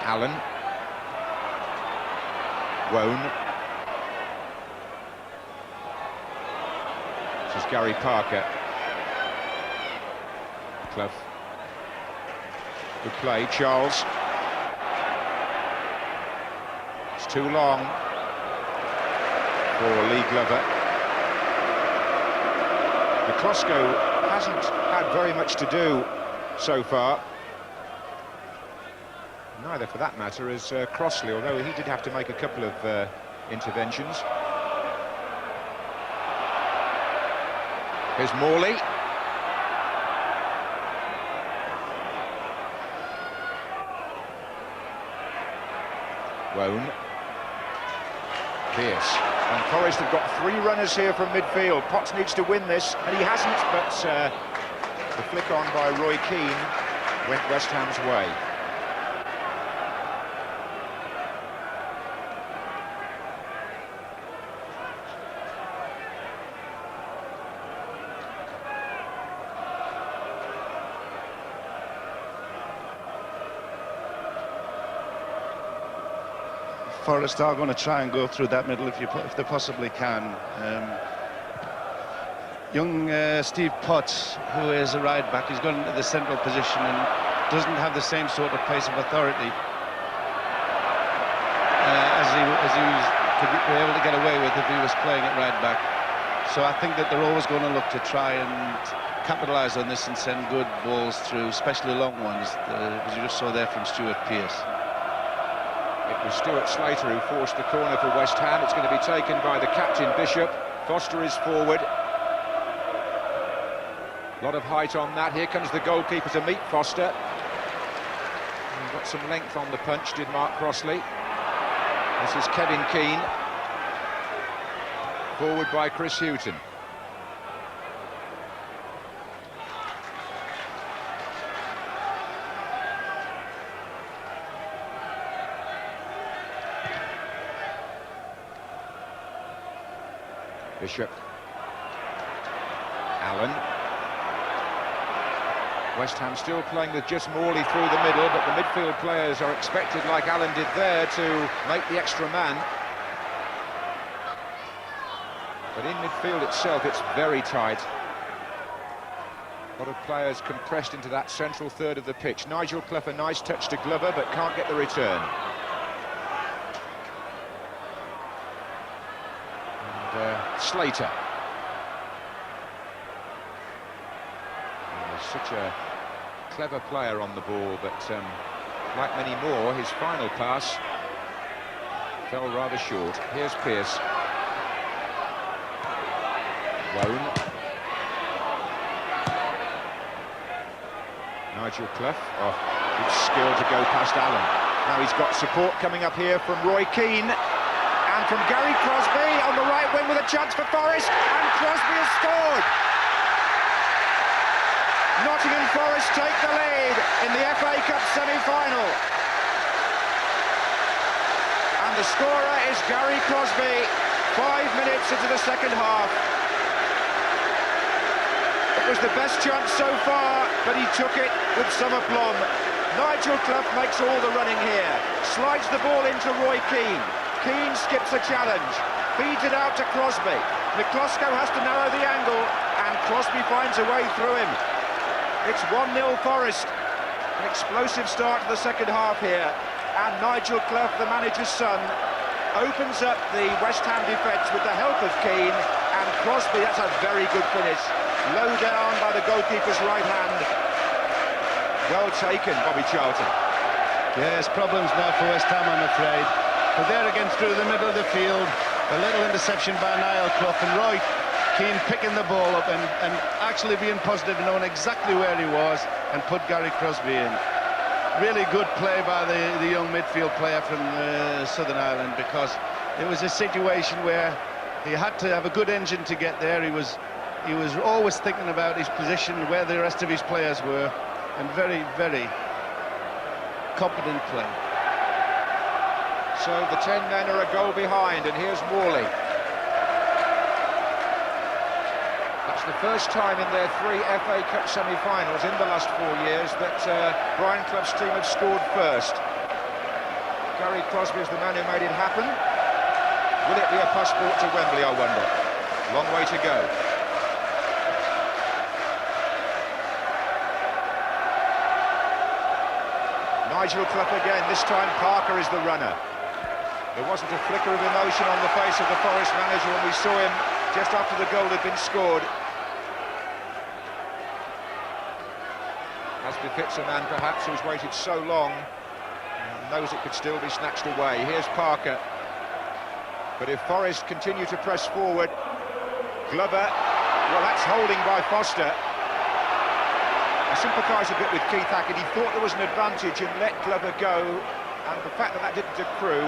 Allen. Wone. This is Gary Parker. Clough. Good play, Charles. It's too long for Lee Glover. McCloskey hasn't had very much to do so far. Neither, for that matter, is Crossley, although he did have to make a couple of interventions. Here's Morley. Wone. Pearce. And Forest have got 3 runners here from midfield. Potts needs to win this, and he hasn't, but the flick on by Roy Keane went West Ham's way. Forest are going to try and go through that middle if they possibly can. Young Steve Potts, who is a right back, he's gone into the central position and doesn't have the same sort of pace of authority as he could be able to get away with if he was playing at right back. So I think that they're always going to look to try and capitalise on this and send good balls through, especially long ones, as you just saw there from Stuart Pearce. It was Stuart Slater who forced the corner for West Ham. It's going to be taken by the captain, Bishop. Foster is forward. A lot of height on that. Here comes the goalkeeper to meet Foster. He got some length on the punch, did Mark Crossley. This is Kevin Keane. Forward by Chris Hughton. Bishop. Allen. West Ham still playing with just Morley through the middle, but the midfield players are expected, like Allen did there, to make the extra man. But in midfield itself, it's very tight. A lot of players compressed into that central third of the pitch. Nigel Clough, a nice touch to Glover, but can't get the return. Slater. He's such a clever player on the ball, but like many more, his final pass fell rather short. Here's Pearce. Wone. Nigel Clough. Oh, good skill to go past Allen. Now he's got support coming up here from Roy Keane. And from Gary Crosby on the right wing with a chance for Forest, and Crosby has scored. Nottingham Forest take the lead in the FA Cup semi-final. And the scorer is Gary Crosby, 5 minutes into the second half. It was the best chance so far, but he took it with some aplomb. Nigel Clough makes all the running here, slides the ball into Roy Keane. Keane skips a challenge, feeds it out to Crosby. McCloskey has to narrow the angle, and Crosby finds a way through him. It's 1-0 Forest. An explosive start to the second half here, and Nigel Clough, the manager's son, opens up the West Ham defence with the help of Keane, and Crosby, that's a very good finish. Low down by the goalkeeper's right hand. Well taken, Bobby Charlton. Yes, problems now for West Ham, I'm afraid. But there again through the middle of the field, a little interception by Niall Clough, and Roy Keane picking the ball up and actually being positive, knowing exactly where he was, and put Gary Crosby in. Really good play by the young midfield player from Southern Ireland, because it was a situation where he had to have a good engine to get there. He was always thinking about his position, where the rest of his players were, and very, very competent play. So the 10 men are a goal behind, and here's Morley. That's the first time in their 3 FA Cup semi-finals in the last 4 years that Brian Clough's team have scored first. Gary Crosby is the man who made it happen. Will it be a passport to Wembley, I wonder? Long way to go. Nigel Clough again, this time Parker is the runner. There wasn't a flicker of emotion on the face of the Forest manager when we saw him just after the goal had been scored. As befits a man perhaps who's waited so long and knows it could still be snatched away. Here's Parker. But if Forest continue to press forward, Glover, well, that's holding by Foster. I sympathise a bit with Keith Hackett. He thought there was an advantage and let Glover go, and the fact that that didn't accrue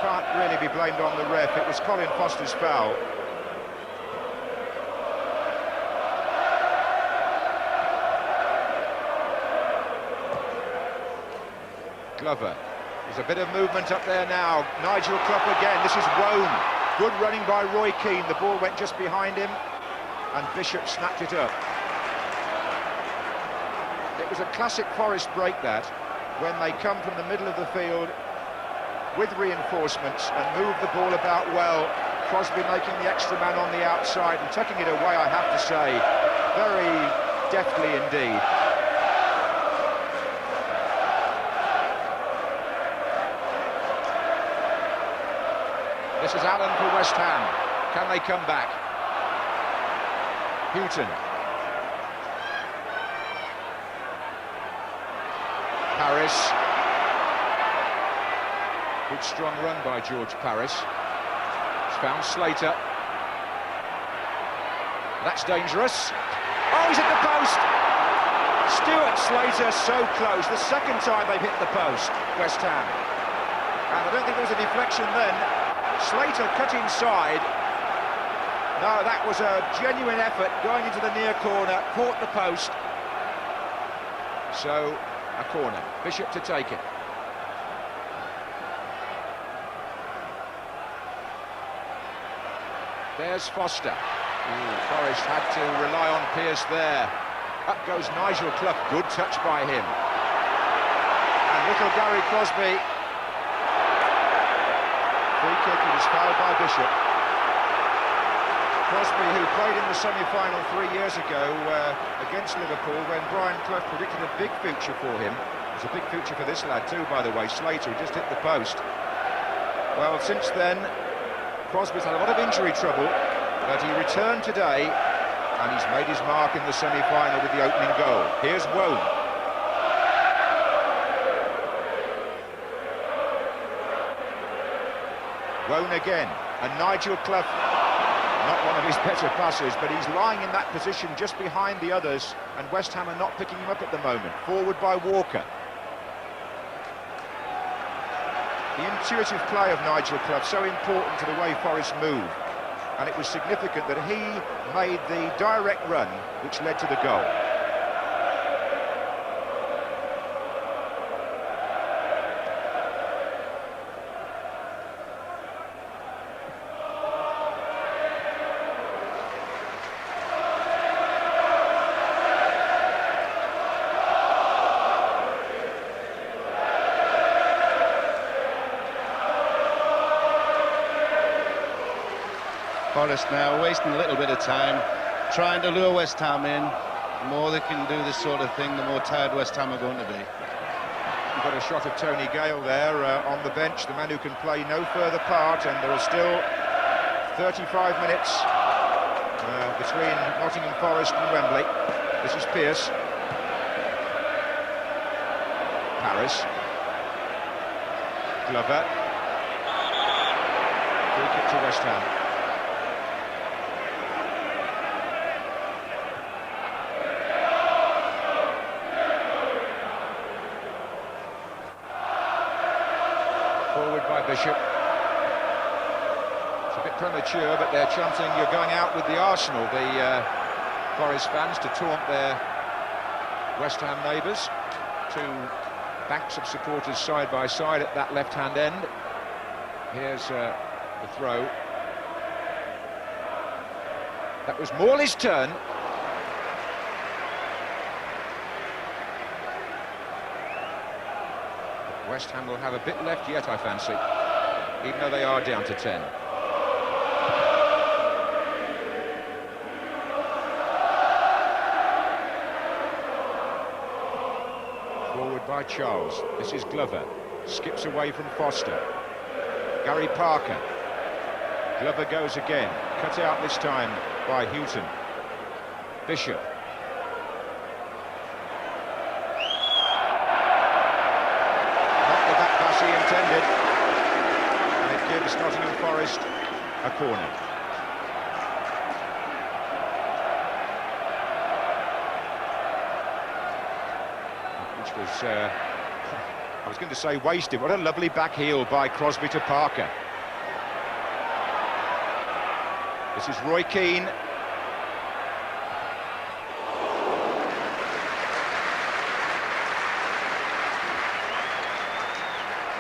can't really be blamed on the ref. It was Colin Foster's foul. Glover. There's a bit of movement up there now. Nigel Clough again. This is Wone. Good running by Roy Keane. The ball went just behind him, and Bishop snapped it up. It was a classic Forest break, that, when they come from the middle of the field with reinforcements and move the ball about well. Crosby making the extra man on the outside and tucking it away, I have to say, very deftly indeed. This is Allen for West Ham. Can they come back? Houghton. Paris. Good strong run by George Paris. He's found Slater. That's dangerous. Oh, he's at the post! Stuart Slater so close. The second time they've hit the post, West Ham. And I don't think there was a deflection then. Slater cut inside. No, that was a genuine effort going into the near corner, caught the post. So, a corner. Bishop to take it. There's Foster. Forest had to rely on Pearce there. Up goes Nigel Clough. Good touch by him. And little Gary Crosby. Free kick, it was fouled by Bishop. Crosby, who played in the semi-final 3 years ago against Liverpool, when Brian Clough predicted a big future for him. It was a big future for this lad too, by the way, Slater, who just hit the post. Well, since then, Crosby's had a lot of injury trouble, but he returned today, and he's made his mark in the semi-final with the opening goal. Here's Wone. Wone again, and Nigel Clough, not one of his better passes, but he's lying in that position just behind the others, and West Ham are not picking him up at the moment. Forward by Walker. The intuitive play of Nigel Clough, so important to the way Forest move, and it was significant that he made the direct run which led to the goal. Forest now wasting a little bit of time, trying to lure West Ham in. The more they can do this sort of thing, the more tired West Ham are going to be. You've got a shot of Tony Gale there on the bench, the man who can play no further part, and there are still 35 minutes between Nottingham Forest and Wembley. This is Pearce. Paris. Glover. Free kick to West Ham. Forward by Bishop. It's a bit premature, but they're chanting you're going out with the Arsenal, the Forest fans, to taunt their West Ham neighbours. Two banks of supporters side by side at that left-hand end. Here's the throw. That was Morley's turn. West Ham will have a bit left yet, I fancy, even though they are down to 10. Forward by Charles. This is Glover. Skips away from Foster. Gary Parker. Glover goes again. Cut out this time by Houghton. Bishop. Intended, and it gives Nottingham Forest a corner. Which was, I was going to say wasted. What a lovely back heel by Crosby to Parker. This is Roy Keane.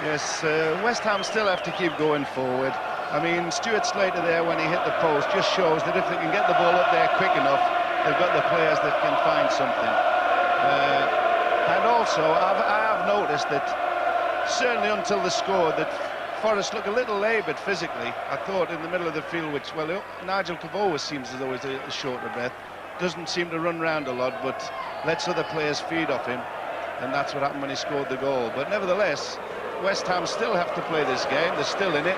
Yes, West Ham still have to keep going forward. I mean, Stuart Slater there, when he hit the post, just shows that if they can get the ball up there quick enough, they've got the players that can find something. And also, I have noticed that, certainly until the score, that Forest look a little laboured physically. I thought in the middle of the field, which, well, Nigel Cove always seems as though he's a short of breath. Doesn't seem to run around a lot, but lets other players feed off him. And that's what happened when he scored the goal. But nevertheless, West Ham still have to play this game. They're still in it.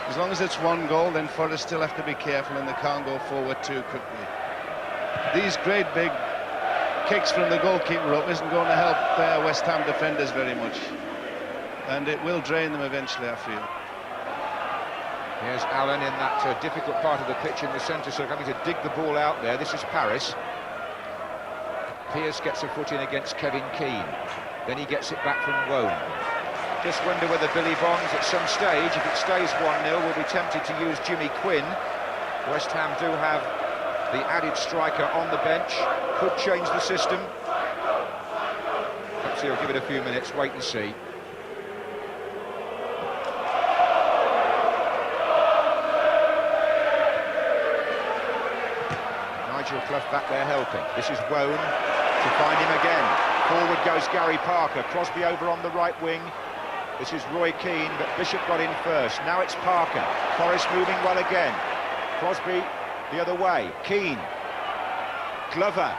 As long as it's one goal, then Forest still have to be careful and they can't go forward too quickly. These great big kicks from the goalkeeper up isn't going to help West Ham defenders very much. And it will drain them eventually, I feel. Here's Allen in that difficult part of the pitch in the centre, so having to dig the ball out there. This is Paris. Pearce gets a foot in against Kevin Keane. Then he gets it back from Wone. Just wonder whether Billy Bonds at some stage, if it stays 1-0, will be tempted to use Jimmy Quinn. West Ham do have the added striker on the bench. Could change the system. Perhaps he'll give it a few minutes, wait and see. Nigel Clough back there helping. This is Wone to find him again. Forward goes Gary Parker. Crosby over on the right wing. This is Roy Keane, but Bishop got in first. Now it's Parker. Forest moving well again. Crosby the other way. Keane. Glover.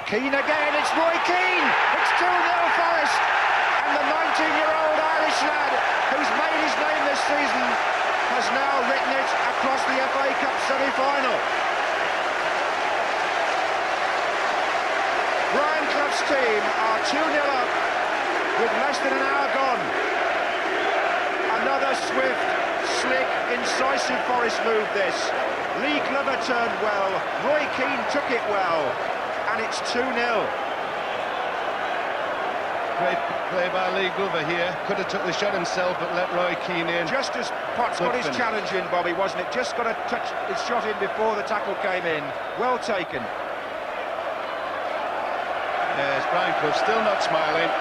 Keane again. It's Roy Keane. It's 2-0 Forest. And the 19-year-old Irish lad who's made his name this season has now written it across the FA Cup semi-final. Brian Clough's team are 2-0 up with less than an hour gone. Another swift, slick, incisive Forest move this. Lee Glover turned well, Roy Keane took it well, and it's 2-0. Great play by Lee Glover here. Could have took the shot himself, but let Roy Keane in. Just as Potts got his challenge in, Bobby, wasn't it? Just got to touch his shot in before the tackle came in. Well taken. Yes, Brian Clough still not smiling.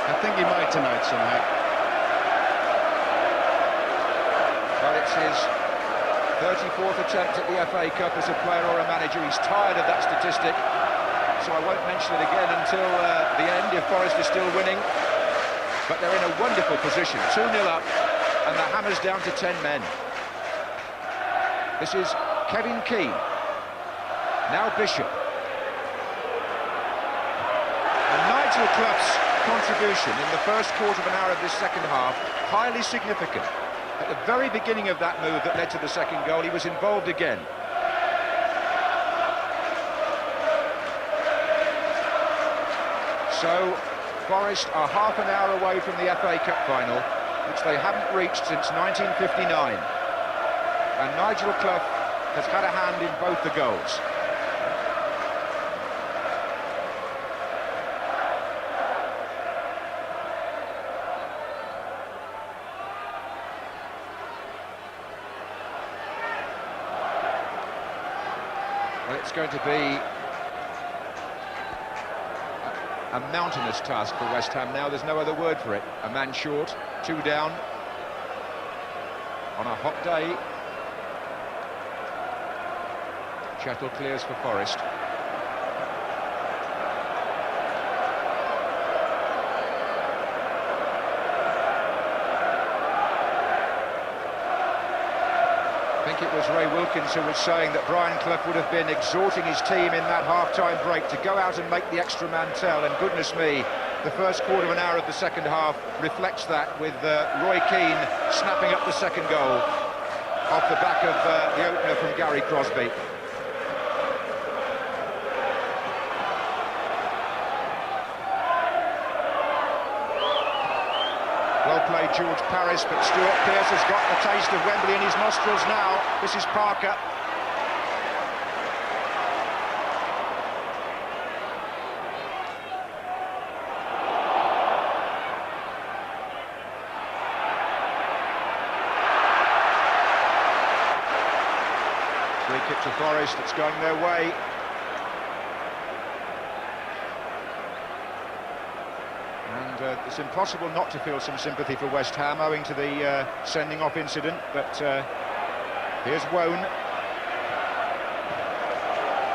I think he might tonight somehow. Well, it's his 34th attempt at the FA Cup as a player or a manager. He's tired of that statistic, so I won't mention it again until the end if Forest is still winning. But they're in a wonderful position, 2-0 up, and the Hammers down to 10 men. This is Kevin Keane. Now Bishop. And Nigel Clough's contribution in the first quarter of an hour of this second half, highly significant. At the very beginning of that move that led to the second goal, he was involved again. So, Forest are half an hour away from the FA Cup final, which they haven't reached since 1959. And Nigel Clough has had a hand in both the goals. Well, it's going to be a mountainous task for West Ham now. There's no other word for it. A man short, 2 down on a hot day. Chettle clears for Forest. I think it was Ray Wilkins who was saying that Brian Clough would have been exhorting his team in that half-time break to go out and make the extra man tell, and goodness me, the first quarter of an hour of the second half reflects that, with Roy Keane snapping up the second goal off the back of the opener from Gary Crosby. Well played, George Paris, but Stuart Pearce has got the taste of Wembley in his nostrils now. This is Parker. Free kick to Forest, it's going their way. And it's impossible not to feel some sympathy for West Ham owing to the sending off incident, but here's Wone.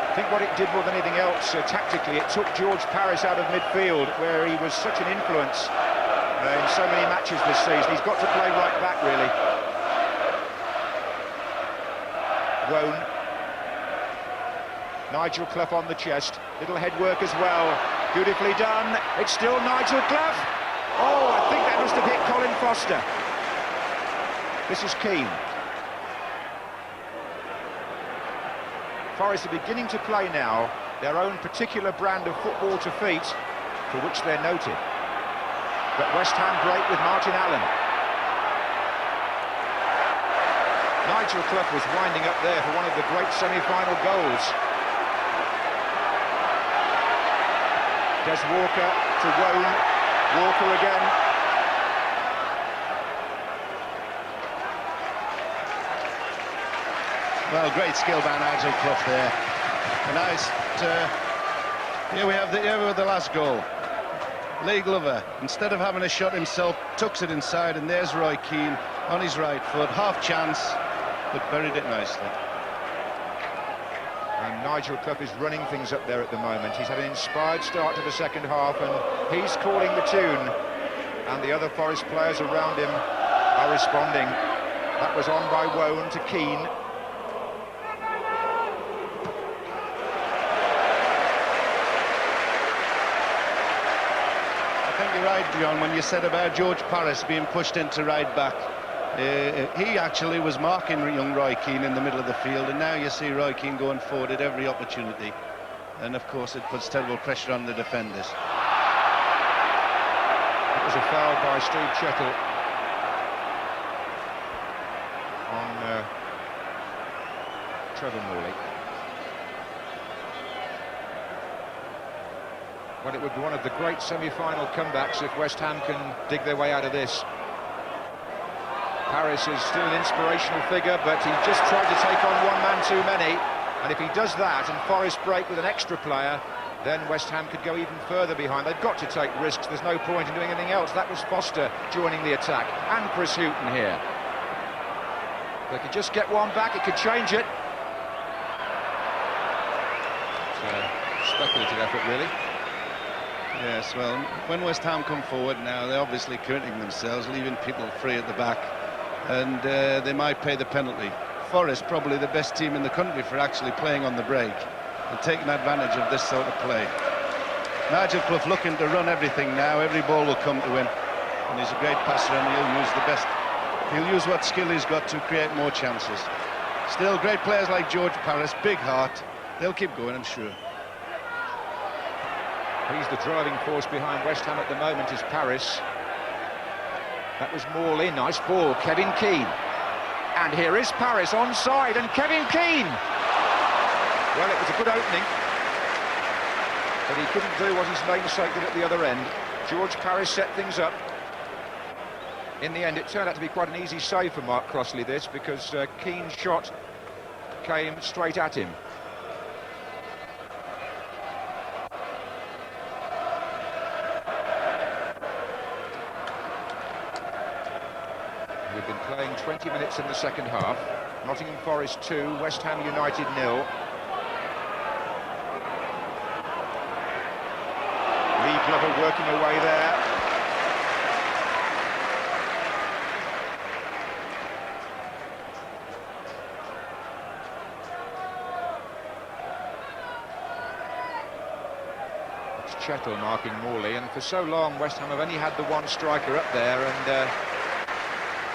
I think what it did more than anything else tactically, it took George Paris out of midfield, where he was such an influence in so many matches this season. He's got to play right back, really. Wone. Nigel Clough on the chest, little head work as well. Beautifully done. It's still Nigel Clough. Oh, I think that must have hit Colin Foster. This is Keane. Forest are beginning to play now their own particular brand of football to feet, for which they're noted. But West Ham break with Martin Allen. Nigel Clough was winding up there for one of the great semi-final goals. Des Walker to Wone, Walker again. Well, great skill by Nigel Clough there. A nice, here we have the last goal. Lee Glover, instead of having a shot himself, tucks it inside, and there's Roy Keane on his right foot. Half chance, but buried it nicely. And Nigel Clough is running things up there at the moment. He's had an inspired start to the second half, and he's calling the tune. And the other Forest players around him are responding. That was on by Wone to Keane. I think you're right, John, when you said about George Paris being pushed into right back. He actually was marking young Roy Keane in the middle of the field, and now you see Roy Keane going forward at every opportunity, and of course it puts terrible pressure on the defenders. It was a foul by Steve Chettle on Trevor Morley. Well, it would be one of the great semi-final comebacks if West Ham can dig their way out of this. Paris is still an inspirational figure, but he just tried to take on one man too many. And if he does that and Forest break with an extra player, then West Ham could go even further behind. They've got to take risks. There's no point in doing anything else. That was Foster joining the attack, and Chris Hughton here. If they could just get one back, it could change it. It's a speculative effort, really. Yes, well, when West Ham come forward now, they're obviously committing themselves, leaving people free at the back, and they might pay the penalty Forest probably the best team in the country for actually playing on the break and taking advantage of this sort of play. Nigel Clough looking to run everything now. Every ball will come to him, and he's a great passer, and he'll use the best. He'll use what skill he's got to create more chances. Still, great players like George Paris, big heart. They'll keep going, I'm sure. He's the driving force behind West Ham at the moment, is Paris. That was Morley, nice ball, Kevin Keane. And here is Paris onside, and Kevin Keane! Well, it was a good opening, but he couldn't do what his namesake did at the other end. George Paris set things up. In the end, it turned out to be quite an easy save for Mark Crossley, this, because Keane's shot came straight at him. We've been playing 20 minutes in the second half. Nottingham Forest 2, West Ham United 0. Lee Glover working away there. It's Chettle marking Morley, and for so long West Ham have only had the one striker up there, and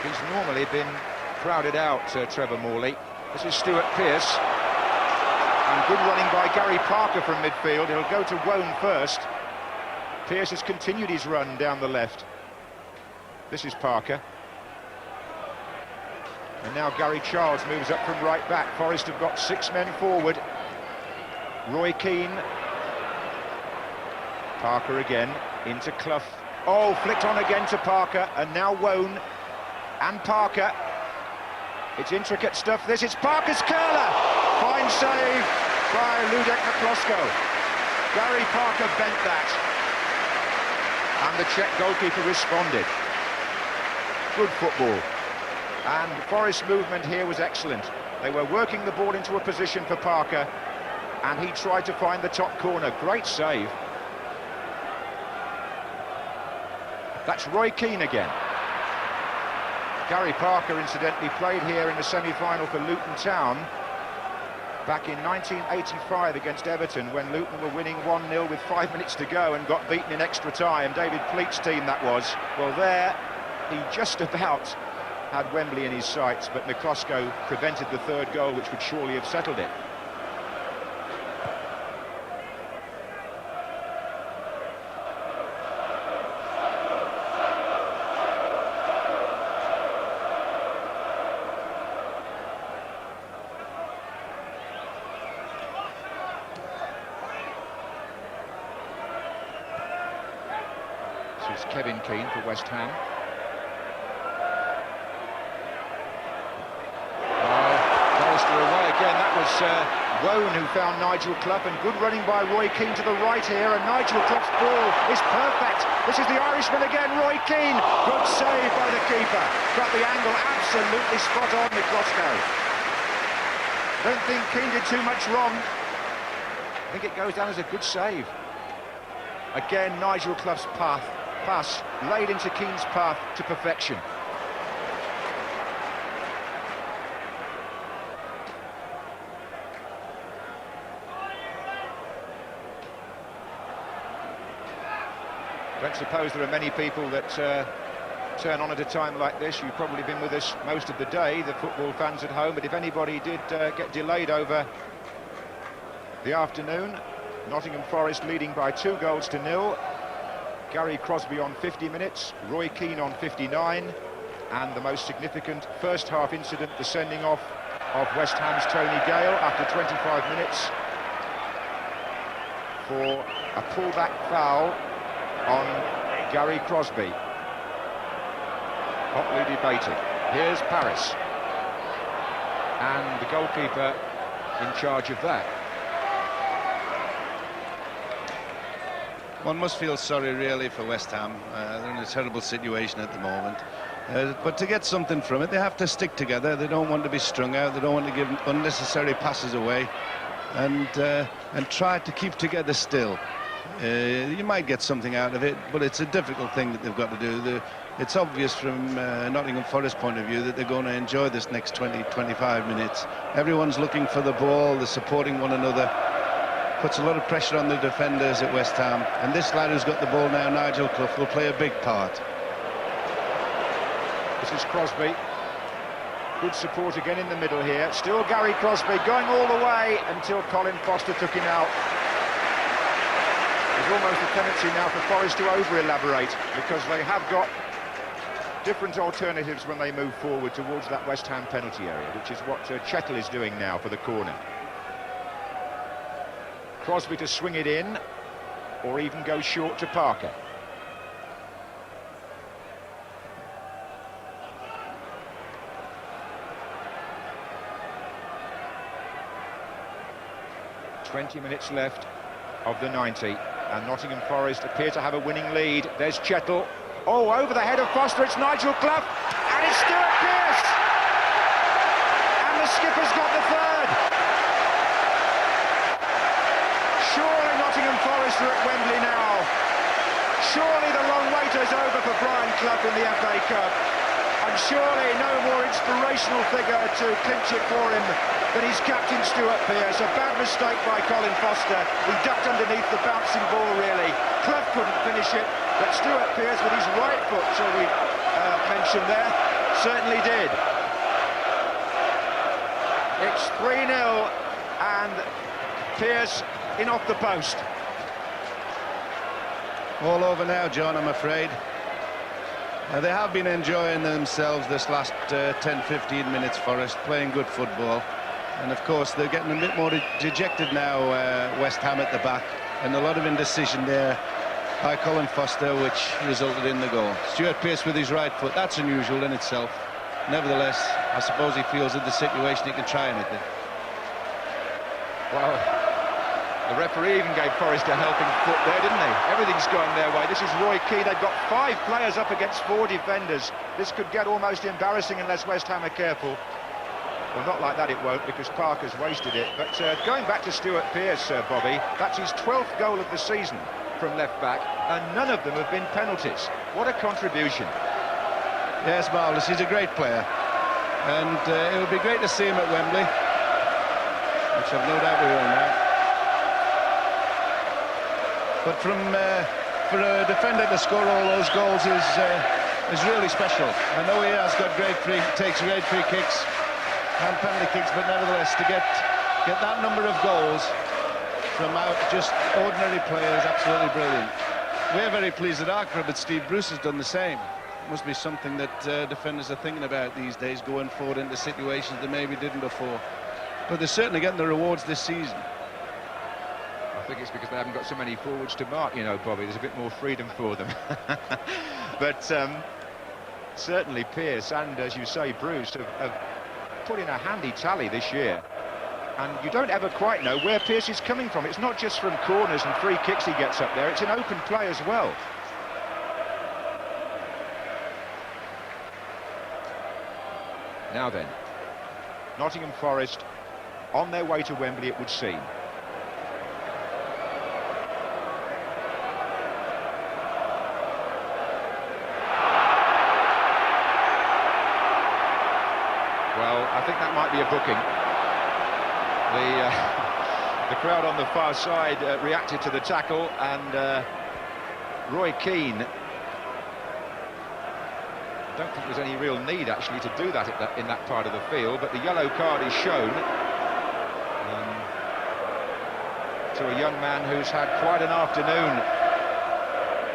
he's normally been crowded out, Trevor Morley. This is Stuart Pearce. And good running by Gary Parker from midfield. He'll go to Wone first. Pearce has continued his run down the left. This is Parker. And now Gary Charles moves up from right back. Forest have got 6 men forward. Roy Keane. Parker again, into Clough. Oh, flicked on again to Parker, and now Wone. And Parker. It's intricate stuff, this. It's Parker's curler! Fine save by Ludek Miklosko. Gary Parker bent that. And the Czech goalkeeper responded. Good football. And Forest's movement here was excellent. They were working the ball into a position for Parker, and he tried to find the top corner. Great save. That's Roy Keane again. Gary Parker, incidentally, played here in the semi-final for Luton Town back in 1985 against Everton, when Luton were winning 1-0 with 5 minutes to go and got beaten in extra time. David Pleat's team, that was. Well, there, he just about had Wembley in his sights, but Miklosko prevented the third goal, which would surely have settled it. This is Kevin Keane for West Ham. Forrester away again. That was Wone who found Nigel Clough, and good running by Roy Keane to the right here, and Nigel Clough's ball is perfect. This is the Irishman again, Roy Keane. Good save by the keeper. Got the angle absolutely spot on, Miklosko. Don't think Keane did too much wrong. I think it goes down as a good save. Again, Nigel Clough's pass laid into Keane's path to perfection. Don't suppose there are many people that turn on at a time like this. You've probably been with us most of the day, the football fans at home, but if anybody did get delayed over the afternoon, Nottingham Forest leading by 2-0. Gary Crosby on 50 minutes, Roy Keane on 59, and the most significant first half incident, the sending off of West Ham's Tony Gale after 25 minutes for a pullback foul on Gary Crosby. Hotly debated. Here's Paris, and the goalkeeper in charge of that. One must feel sorry, really, for West Ham. They're in a terrible situation at the moment. But to get something from it, they have to stick together. They don't want to be strung out. They don't want to give unnecessary passes away. And try to keep together still. You might get something out of it, but it's a difficult thing that they've got to do. It's obvious from Nottingham Forest point of view that they're going to enjoy this next 20-25 minutes. Everyone's looking for the ball, they're supporting one another. Puts a lot of pressure on the defenders at West Ham. And this lad who's got the ball now, Nigel Clough, will play a big part. This is Crosby. Good support again in the middle here. Still Gary Crosby going all the way until Colin Foster took him out. There's almost a tendency now for Forest to over-elaborate because they have got different alternatives when they move forward towards that West Ham penalty area, which is what Chettle is doing now for the corner. Crosby to swing it in, or even go short to Parker. "20 minutes left of the 90, and Nottingham Forest appear to have a winning lead. There's Chettle. Oh, over the head of Foster, it's Nigel Clough, and it's Stuart Pearce! And the skipper's got the third! Surely Nottingham Forest are at Wembley now. Surely the long wait is over for Brian Clough in the FA Cup. And surely no more inspirational figure to clinch it for him than his captain Stuart Pearce. A bad mistake by Colin Foster. He ducked underneath the bouncing ball, really. Clough couldn't finish it, but Stuart Pearce with his right foot, shall we mention there, certainly did. It's 3-0 and Pearce in off the post. All over now, John, I'm afraid. They have been enjoying themselves this last 10-15 minutes, Forest, playing good football. And of course, they're getting a bit more dejected now, West Ham at the back. And a lot of indecision there by Colin Foster, which resulted in the goal. Stuart Pearce with his right foot, that's unusual in itself. Nevertheless, I suppose he feels in the situation he can try anything. Well, the referee even gave Forest a helping foot there, didn't he? Everything's going their way. This is Roy Keane. They've got 5 players up against 4 defenders. This could get almost embarrassing unless West Ham are careful. Well, not like that it won't, because Parker's wasted it. But going back to Stuart Pearce, Bobby, that's his 12th goal of the season from left-back, and none of them have been penalties. What a contribution. Yes, marvellous. He's a great player. And it would be great to see him at Wembley, which I've no doubt we will now. But for a defender to score all those goals is really special. I know he has got takes great free kicks and penalty kicks, but nevertheless, to get that number of goals from out just ordinary players, absolutely brilliant. We're very pleased at our club, but Steve Bruce has done the same. It must be something that defenders are thinking about these days, going forward into situations they maybe didn't before. But they're certainly getting the rewards this season. I think it's because they haven't got so many forwards to mark, you know, Bobby. There's a bit more freedom for them. But certainly Pearce and, as you say, Bruce have put in a handy tally this year. And you don't ever quite know where Pearce is coming from. It's not just from corners and free kicks he gets up there. It's an open play as well. Now then, Nottingham Forest on their way to Wembley, it would seem. Well, I think that might be a booking. The crowd on the far side reacted to the tackle, and Roy Keane, I don't think there's any real need actually to do that in that part of the field, but the yellow card is shown to a young man who's had quite an afternoon.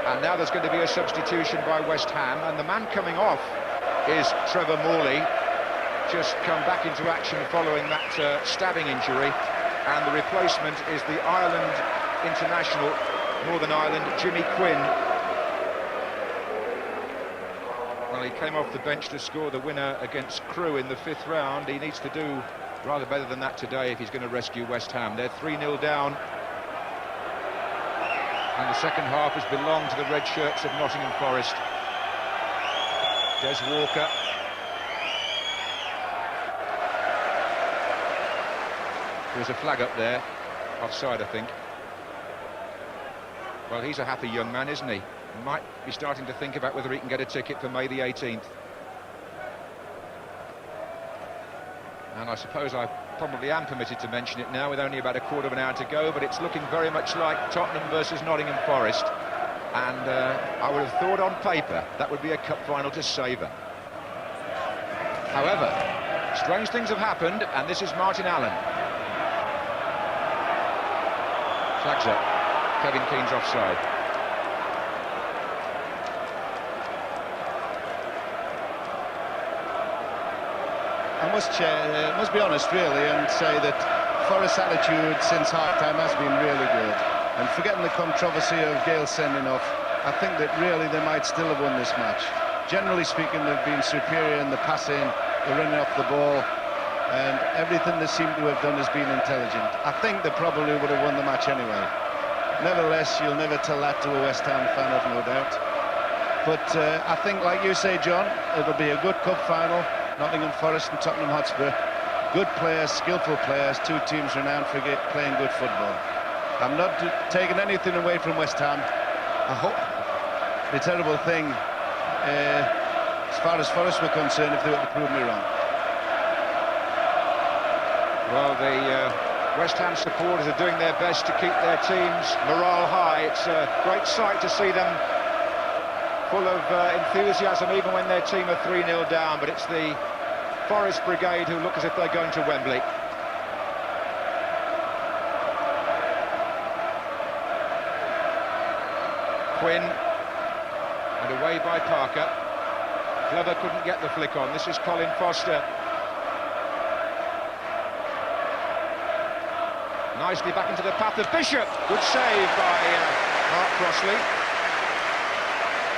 And now there's going to be a substitution by West Ham, and the man coming off is Trevor Morley, just come back into action following that stabbing injury, and the replacement is the Ireland international, Northern Ireland, Jimmy Quinn. Well, he came off the bench to score the winner against Crewe in the 5th round. He needs to do rather better than that today if he's going to rescue West Ham. They're 3-0 down, and the second half has belonged to the red shirts of Nottingham Forest. Des Walker. There was a flag up there, offside, I think. Well, he's a happy young man, isn't he? Might be starting to think about whether he can get a ticket for May the 18th. And I suppose I probably am permitted to mention it now with only about a quarter of an hour to go, but it's looking very much like Tottenham versus Nottingham Forest. And I would have thought on paper that would be a cup final to savour. However, strange things have happened, and this is Martin Allen. Flags up. Kevin Keane's offside. I must be honest, really, and say that Forest's attitude since half-time has been really good. And forgetting the controversy of Gale sending off, I think that really they might still have won this match. Generally speaking, they've been superior in the passing, the running off the ball, and everything they seem to have done has been intelligent. I think they probably would have won the match anyway. Nevertheless, you'll never tell that to a West Ham fan, I've no doubt. But I think, like you say, John, it'll be a good cup final. Nottingham Forest and Tottenham Hotspur. Good players, skillful players, two teams renowned for playing good football. I'm not taking anything away from West Ham. I hope the terrible thing, as far as Forest were concerned, if they were to prove me wrong. Well, the West Ham supporters are doing their best to keep their team's morale high. It's a great sight to see them full of enthusiasm even when their team are 3-0 down, but it's the Forest Brigade who look as if they're going to Wembley. Quinn, and away by Parker. Glover couldn't get the flick on. This is Colin Foster. Nicely back into the path of Bishop. Good save by Mark Crossley.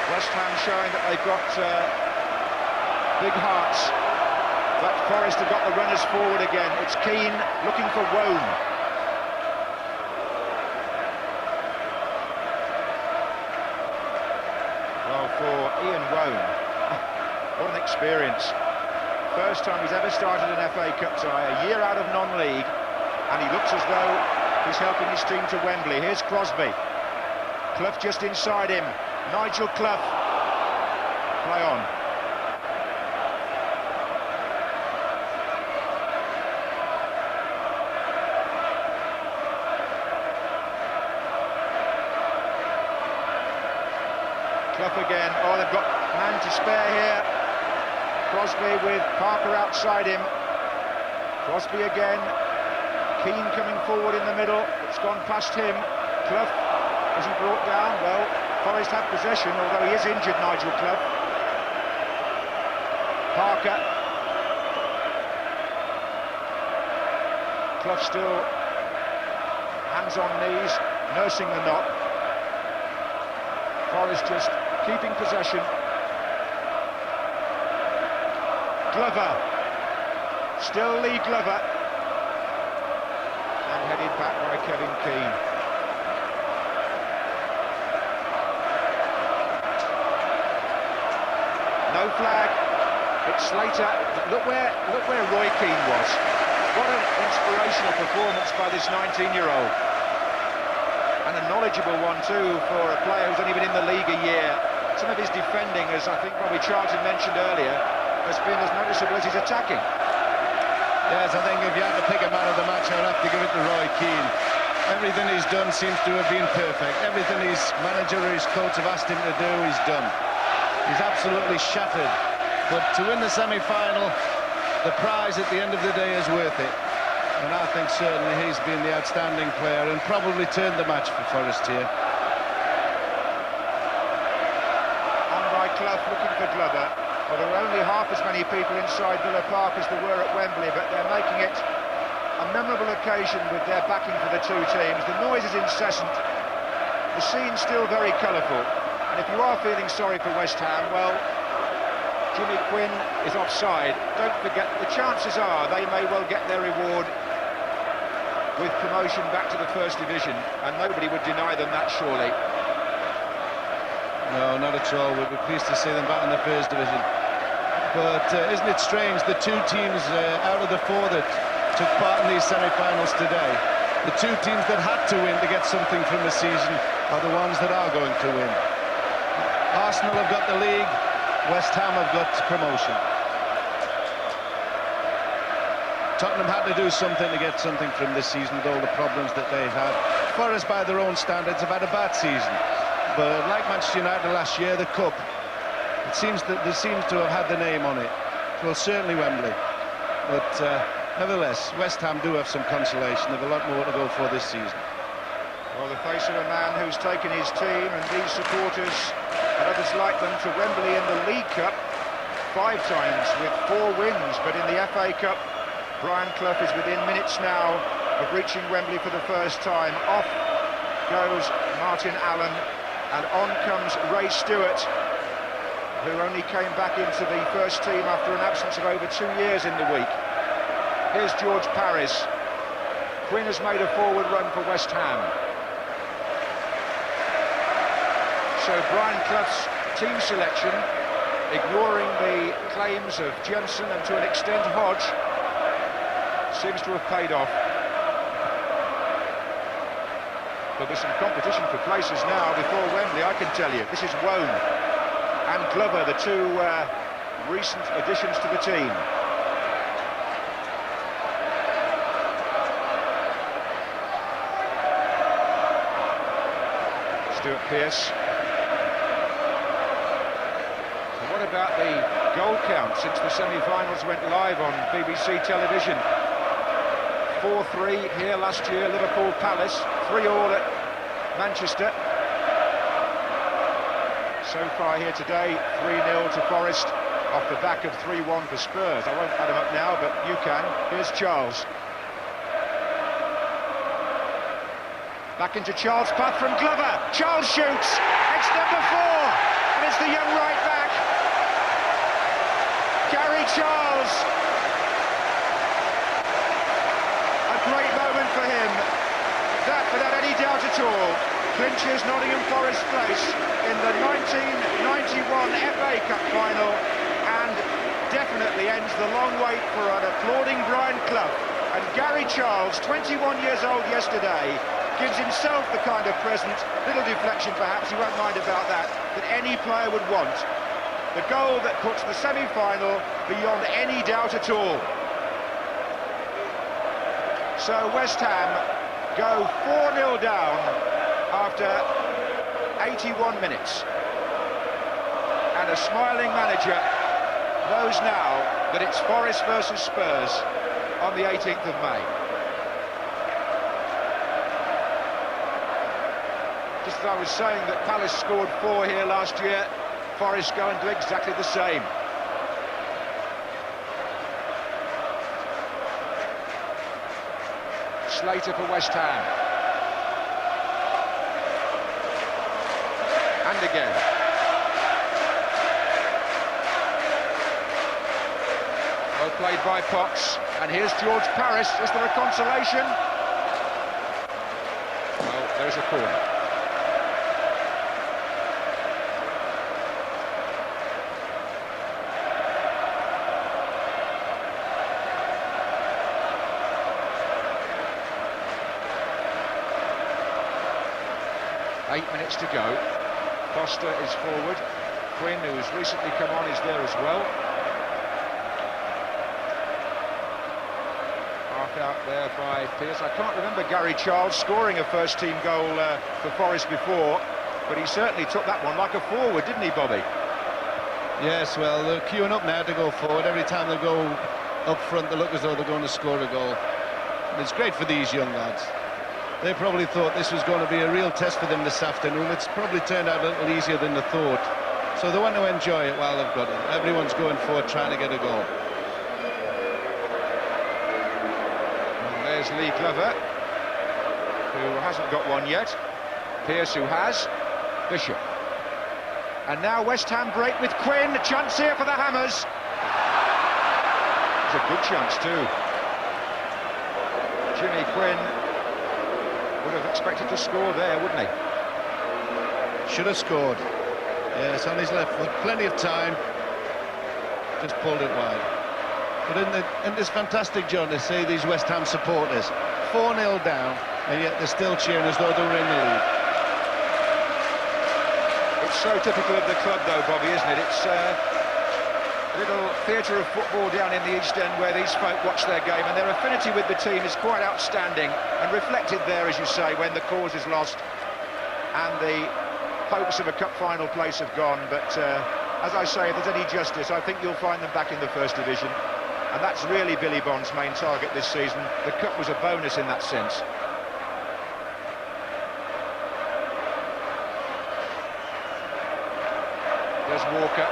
West Ham showing that they've got big hearts. But Forest have got the runners forward again. It's Keane looking for Wone. Well, for Ian Wone, what an experience. First time he's ever started an FA Cup tie, a year out of non-league, and he looks as though he's helping his team to Wembley. Here's Crosby. Clough just inside him. Nigel Clough. Play on. Clough again. Oh, they've got man to spare here. Crosby with Parker outside him. Crosby again. Keane coming forward in the middle. It's gone past him. Clough, is he brought down? Well, Forest have possession, although he is injured, Nigel Clough. Parker. Clough still hands on knees, nursing the knock. Forest just keeping possession. Glover. Still Lee Glover. And headed back by Kevin Keane. No flag. It's Slater. Look where Roy Keane was. What an inspirational performance by this 19-year-old. And a knowledgeable one too for a player who's only been in the league a year. Some of his defending, as I think Bobby Charlton mentioned earlier, has been as noticeable as his attacking. Yes, I think if you had to pick a man of the match, I'd have to give it to Roy Keane. Everything he's done seems to have been perfect. Everything his manager or his coach have asked him to do, he's done. He's absolutely shattered. But to win the semi-final, the prize at the end of the day is worth it. And I think certainly he's been the outstanding player and probably turned the match for Forest here. On by Clough looking for Glover. Well, there were only half as many people inside Villa Park as there were at Wembley, but they're making it a memorable occasion with their backing for the two teams. The noise is incessant. The scene's still very colourful. And if you are feeling sorry for West Ham, well, Jimmy Quinn is offside. Don't forget, the chances are they may well get their reward with promotion back to the First Division, and nobody would deny them that, surely. No, not at all. We'd be pleased to see them back in the First Division. But isn't it strange, the two teams out of the four that took part in these semi-finals today, the two teams that had to win to get something from the season are the ones that are going to win. Arsenal have got the league, West Ham have got promotion. Tottenham had to do something to get something from this season with all the problems that they've had. Forest, by their own standards, have had a bad season. But like Manchester United last year, the Cup, they seems to have had the name on it. Well, certainly Wembley. But nevertheless, West Ham do have some consolation. They have a lot more to go for this season. Well, the face of a man who's taken his team and these supporters and others like them to Wembley in the League Cup 5 times with 4 wins, but in the FA Cup, Brian Clough is within minutes now of reaching Wembley for the first time. Off goes Martin Allen, and on comes Ray Stewart, who only came back into the first team after an absence of over 2 years in the week. Here's George Paris. Quinn has made a forward run for West Ham. So Brian Clough's team selection, ignoring the claims of Jensen and to an extent Hodge, seems to have paid off. But there's some competition for places now before Wembley, I can tell you. This is Wone and Glover, the 2 recent additions to the team. Stuart Pearce. And what about the goal count since the semi-finals went live on BBC television? 4-3 here last year, Liverpool Palace, 3-all at Manchester. So far here today, 3-0 to Forest, off the back of 3-1 for Spurs. I won't add them up now, but you can. Here's Charles. Back into Charles' path from Glover. Charles shoots. It's number 4, and it's the young right back, Gary Charles. A great moment for him. That, without any doubt at all, clinches Nottingham Forest's place in the 1991 FA Cup final, and definitely ends the long wait for an applauding Brian Clough. And Gary Charles, 21 years old yesterday, gives himself the kind of present, little deflection perhaps, he won't mind about that any player would want. The goal that puts the semi-final beyond any doubt at all. So West Ham go 4-0 down after 81 minutes. And a smiling manager knows now that it's Forest versus Spurs on the 18th of May. Just as I was saying that Palace scored 4 here last year, Forest go and do exactly the same. Slater for West Ham. And again. Well played by Potts. And here's George Paris. Is there a consolation? Well, there's a corner. Eight minutes to go. Foster is forward. Quinn, who's recently come on, is there as well. Half out there by Pearce. I can't remember Gary Charles scoring a first-team goal for Forest before, but he certainly took that one like a forward, didn't he, Bobby? Yes, well, they're queuing up now to go forward. Every time they go up front, they look as though they're going to score a goal. And it's great for these young lads. They probably thought this was going to be a real test for them this afternoon. It's probably turned out a little easier than they thought. So they want to enjoy it while they've got it. Everyone's going forward, trying to get a goal. And there's Lee Glover, who hasn't got one yet. Pearce, who has. Bishop. And now West Ham break with Quinn. A chance here for the Hammers. It's a good chance too. Jimmy Quinn would have expected to score there, wouldn't he? Should have scored. Yes, on his left foot, plenty of time. Just pulled it wide. But in this fantastic job, they say these West Ham supporters, 4-0 down, and yet they're still cheering as though they were in the lead. It's so typical of the club, though, Bobby, isn't it? It's a little theatre of football down in the East End where these folk watch their game, and their affinity with the team is quite outstanding and reflected there, as you say, when the cause is lost and the hopes of a cup final place have gone. But as I say, if there's any justice, I think you'll find them back in the First Division, and that's really Billy Bond's main target this season. The cup was a bonus in that sense. There's Walker.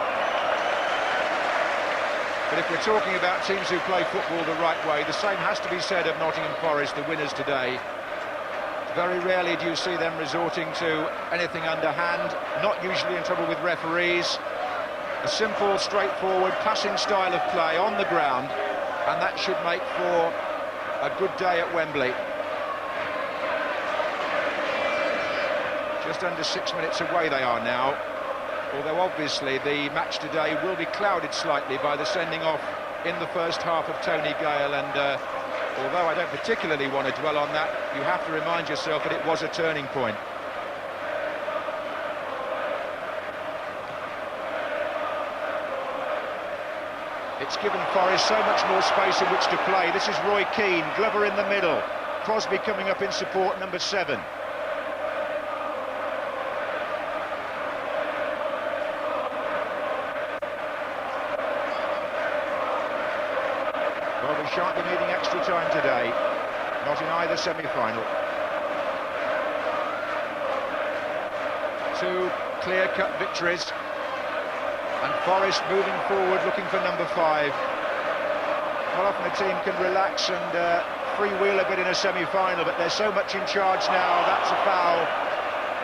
But if we're talking about teams who play football the right way, the same has to be said of Nottingham Forest, the winners today. Very rarely do you see them resorting to anything underhand, not usually in trouble with referees. A simple, straightforward, passing style of play on the ground, and that should make for a good day at Wembley. Just under 6 minutes away they are now. Although obviously the match today will be clouded slightly by the sending off in the first half of Tony Gale, and although I don't particularly want to dwell on that, you have to remind yourself that it was a turning point. It's given Forest so much more space in which to play. This is Roy Keane, Glover in the middle, Crosby coming up in support, number 7. Well, we shan't be needing extra time today, not in either semi-final. 2 clear-cut victories, and Forest moving forward looking for number 5. Well, often a team can relax and freewheel a bit in a semi-final, but they're so much in charge now. That's a foul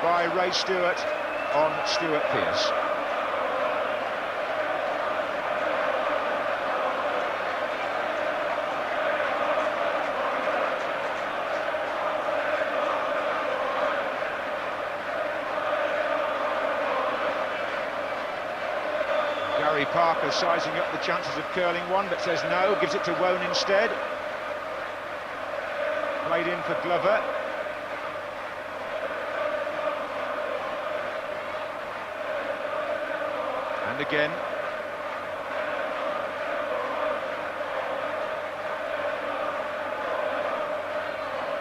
by Ray Stewart on Stuart Pearce. Parker sizing up the chances of curling one, but says no, gives it to Wone instead. Played in for Glover. And again.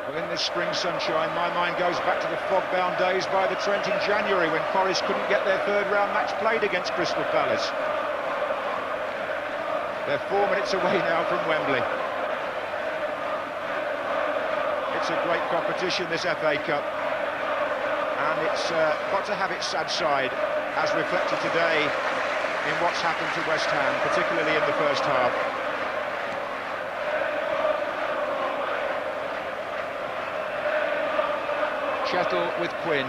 Well, in this spring sunshine, my mind goes back to the fog-bound days by the Trent in January when Forest couldn't get their third-round match played against Crystal Palace. They're 4 minutes away now from Wembley. It's a great competition, this FA Cup, and it's got to have its sad side, as reflected today in what's happened to West Ham, particularly in the first half. Chettle with Quinn.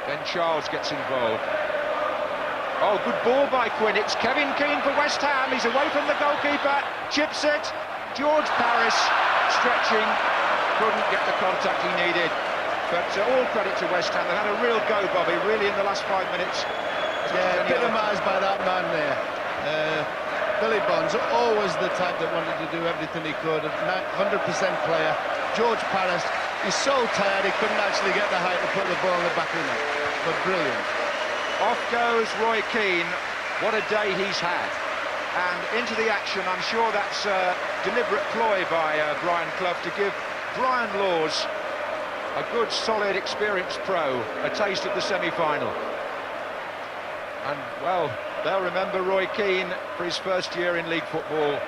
Then Charles gets involved. Oh, good ball by Quinn. It's Kevin Keane for West Ham. He's away from the goalkeeper. Chips it. George Paris stretching. Couldn't get the contact he needed. But all credit to West Ham. They've had a real go, Bobby, really, in the last 5 minutes. Yeah, epitomised by that man there. Billy Bond's always the type that wanted to do everything he could. 100% player. George Paris, he's so tired he couldn't actually get the height to put the ball in the back of the net. But brilliant. Off goes Roy Keane. What a day he's had. And into the action, I'm sure that's a deliberate ploy by Brian Clough to give Brian Laws, a good, solid, experienced pro, a taste of the semi-final. And, well, they'll remember Roy Keane for his first year in league football,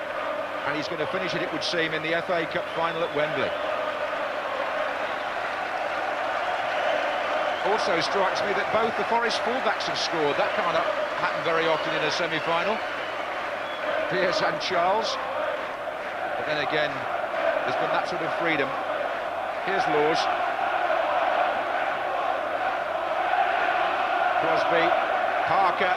and he's going to finish it, it would seem, in the FA Cup final at Wembley. Also strikes me that both the Forest fullbacks have scored. That can't happen very often in a semi-final. Pearce and Charles. But then again, there's been that sort of freedom. Here's Laws. Crosby. Parker.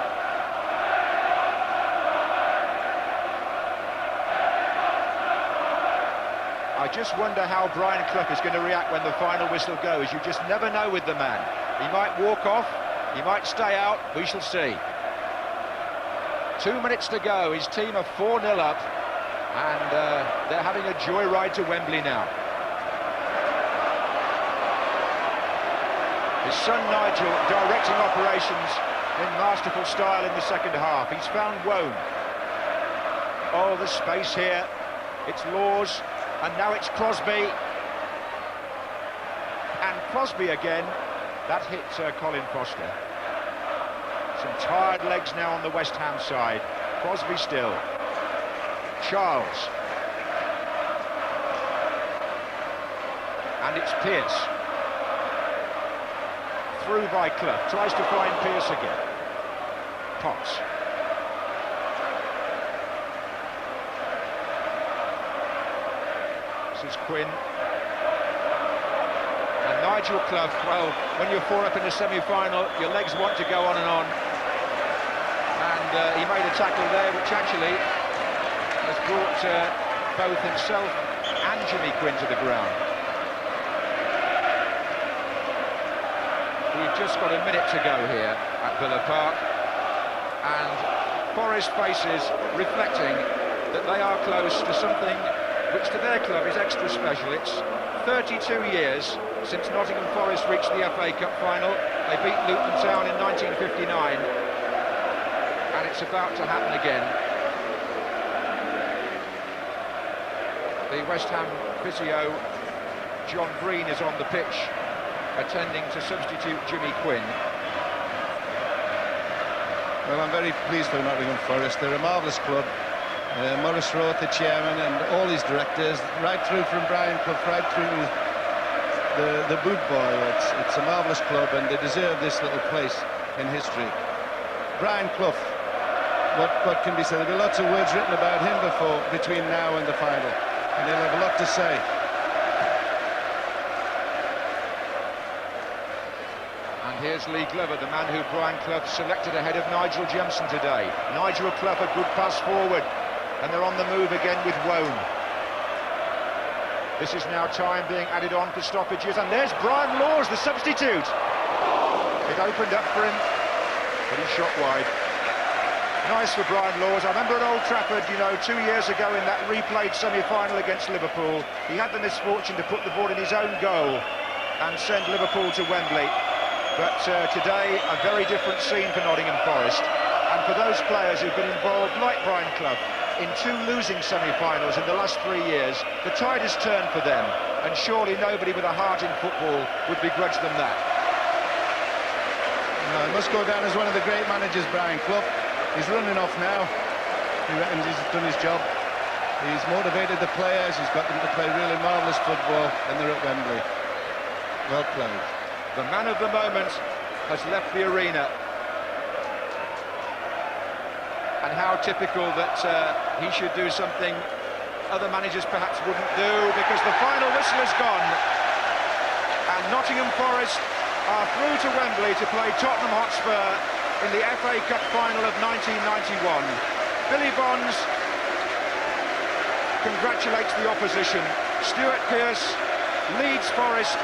I just wonder how Brian Clough is going to react when the final whistle goes. You just never know with the man. He might walk off, he might stay out, we shall see. 2 minutes to go, his team are 4-0 up, and they're having a joyride to Wembley now. His son Nigel directing operations in masterful style in the second half. He's found Wone. Oh, the space here. It's Laws, and now it's Crosby. And Crosby again. That hit Colin Foster. Some tired legs now on the West Ham side. Crosby still. Charles. And it's Pearce. Through by Clough. Tries to find Pearce again. Potts. This is Quinn. And Nigel Clough, well, when you're 4 up in the semi-final, your legs want to go on and on. And he made a tackle there, which actually has brought both himself and Jimmy Quinn to the ground. We've just got a minute to go here at Villa Park, and Forest faces reflecting that they are close to something which to their club is extra special. It's 32 years since Nottingham Forest reached the FA Cup final. They beat Luton Town in 1959, and it's about to happen again. The West Ham physio, John Green, is on the pitch, attending to substitute Jimmy Quinn. Well, I'm very pleased for Nottingham Forest. They're a marvellous club. Maurice Roth, the chairman, and all his directors, right through from Brian Clough, right through the boot boy. It's a marvellous club, and they deserve this little place in history. Brian Clough, what can be said? There'll be lots of words written about him between now and the final, and he'll have a lot to say. And here's Lee Glover, the man who Brian Clough selected ahead of Nigel Jemson today. Nigel Clough, a good pass forward, and they're on the move again with Wone. This is now time being added on for stoppages, and there's Brian Laws, the substitute. It opened up for him, but he shot wide. Nice for Brian Laws. I remember at Old Trafford, you know, 2 years ago in that replayed semi-final against Liverpool, he had the misfortune to put the ball in his own goal and send Liverpool to Wembley. But today, a very different scene for Nottingham Forest. And for those players who've been involved, like Brian Clough, in 2 losing semi-finals in the last 3 years, the tide has turned for them, and surely nobody with a heart in football would begrudge them that. No, he must go down as one of the great managers, Brian Clough. He's running off now. He reckons he's done his job. He's motivated the players, he's got them to play really marvellous football, and they're at Wembley. Well played. The man of the moment has left the arena. And how typical that he should do something other managers perhaps wouldn't do, because the final whistle is gone. And Nottingham Forest are through to Wembley to play Tottenham Hotspur in the FA Cup final of 1991. Billy Bonds congratulates the opposition. Stuart Pearce leads Forest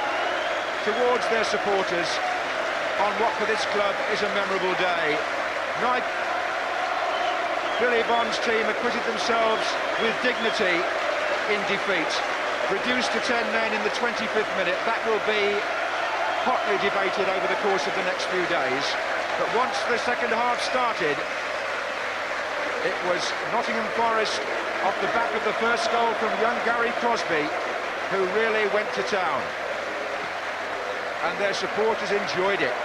towards their supporters on what for this club is a memorable day. Billy Bonds' team acquitted themselves with dignity in defeat. Reduced to 10 men in the 25th minute. That will be hotly debated over the course of the next few days. But once the second half started, it was Nottingham Forest off the back of the first goal from young Gary Crosby who really went to town. And their supporters enjoyed it.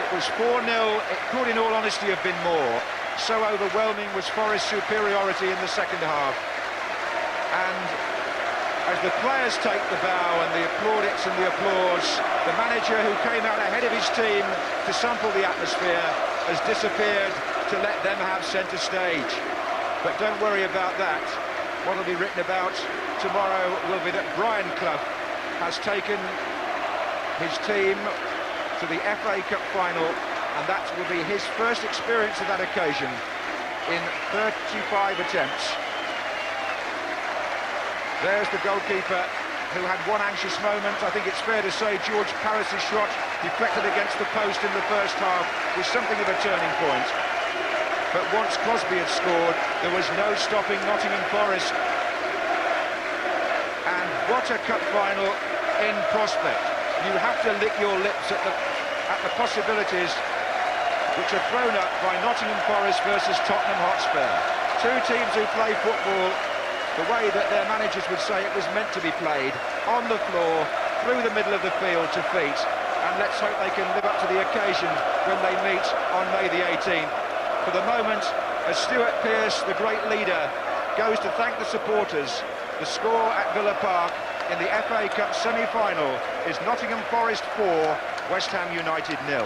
It was 4-0. It could, in all honesty, have been more. So overwhelming was Forest's superiority in the second half. And as the players take the bow and the plaudits and the applause, the manager who came out ahead of his team to sample the atmosphere has disappeared to let them have centre stage. But don't worry about that. What will be written about tomorrow will be that Brian Clough has taken his team to the FA Cup final, and that will be his first experience of that occasion in 35 attempts. There's the goalkeeper who had one anxious moment. I think it's fair to say George Parris' shot, deflected against the post in the first half, was something of a turning point. But once Crosby had scored, there was no stopping Nottingham Forest. And what a cup final in prospect. You have to lick your lips at the at the possibilities which are thrown up by Nottingham Forest versus Tottenham Hotspur. Two teams who play football the way that their managers would say it was meant to be played, on the floor, through the middle of the field to feet, and let's hope they can live up to the occasion when they meet on May the 18th. For the moment, as Stuart Pearce, the great leader, goes to thank the supporters, the score at Villa Park in the FA Cup semi-final is Nottingham Forest 4, West Ham United 0.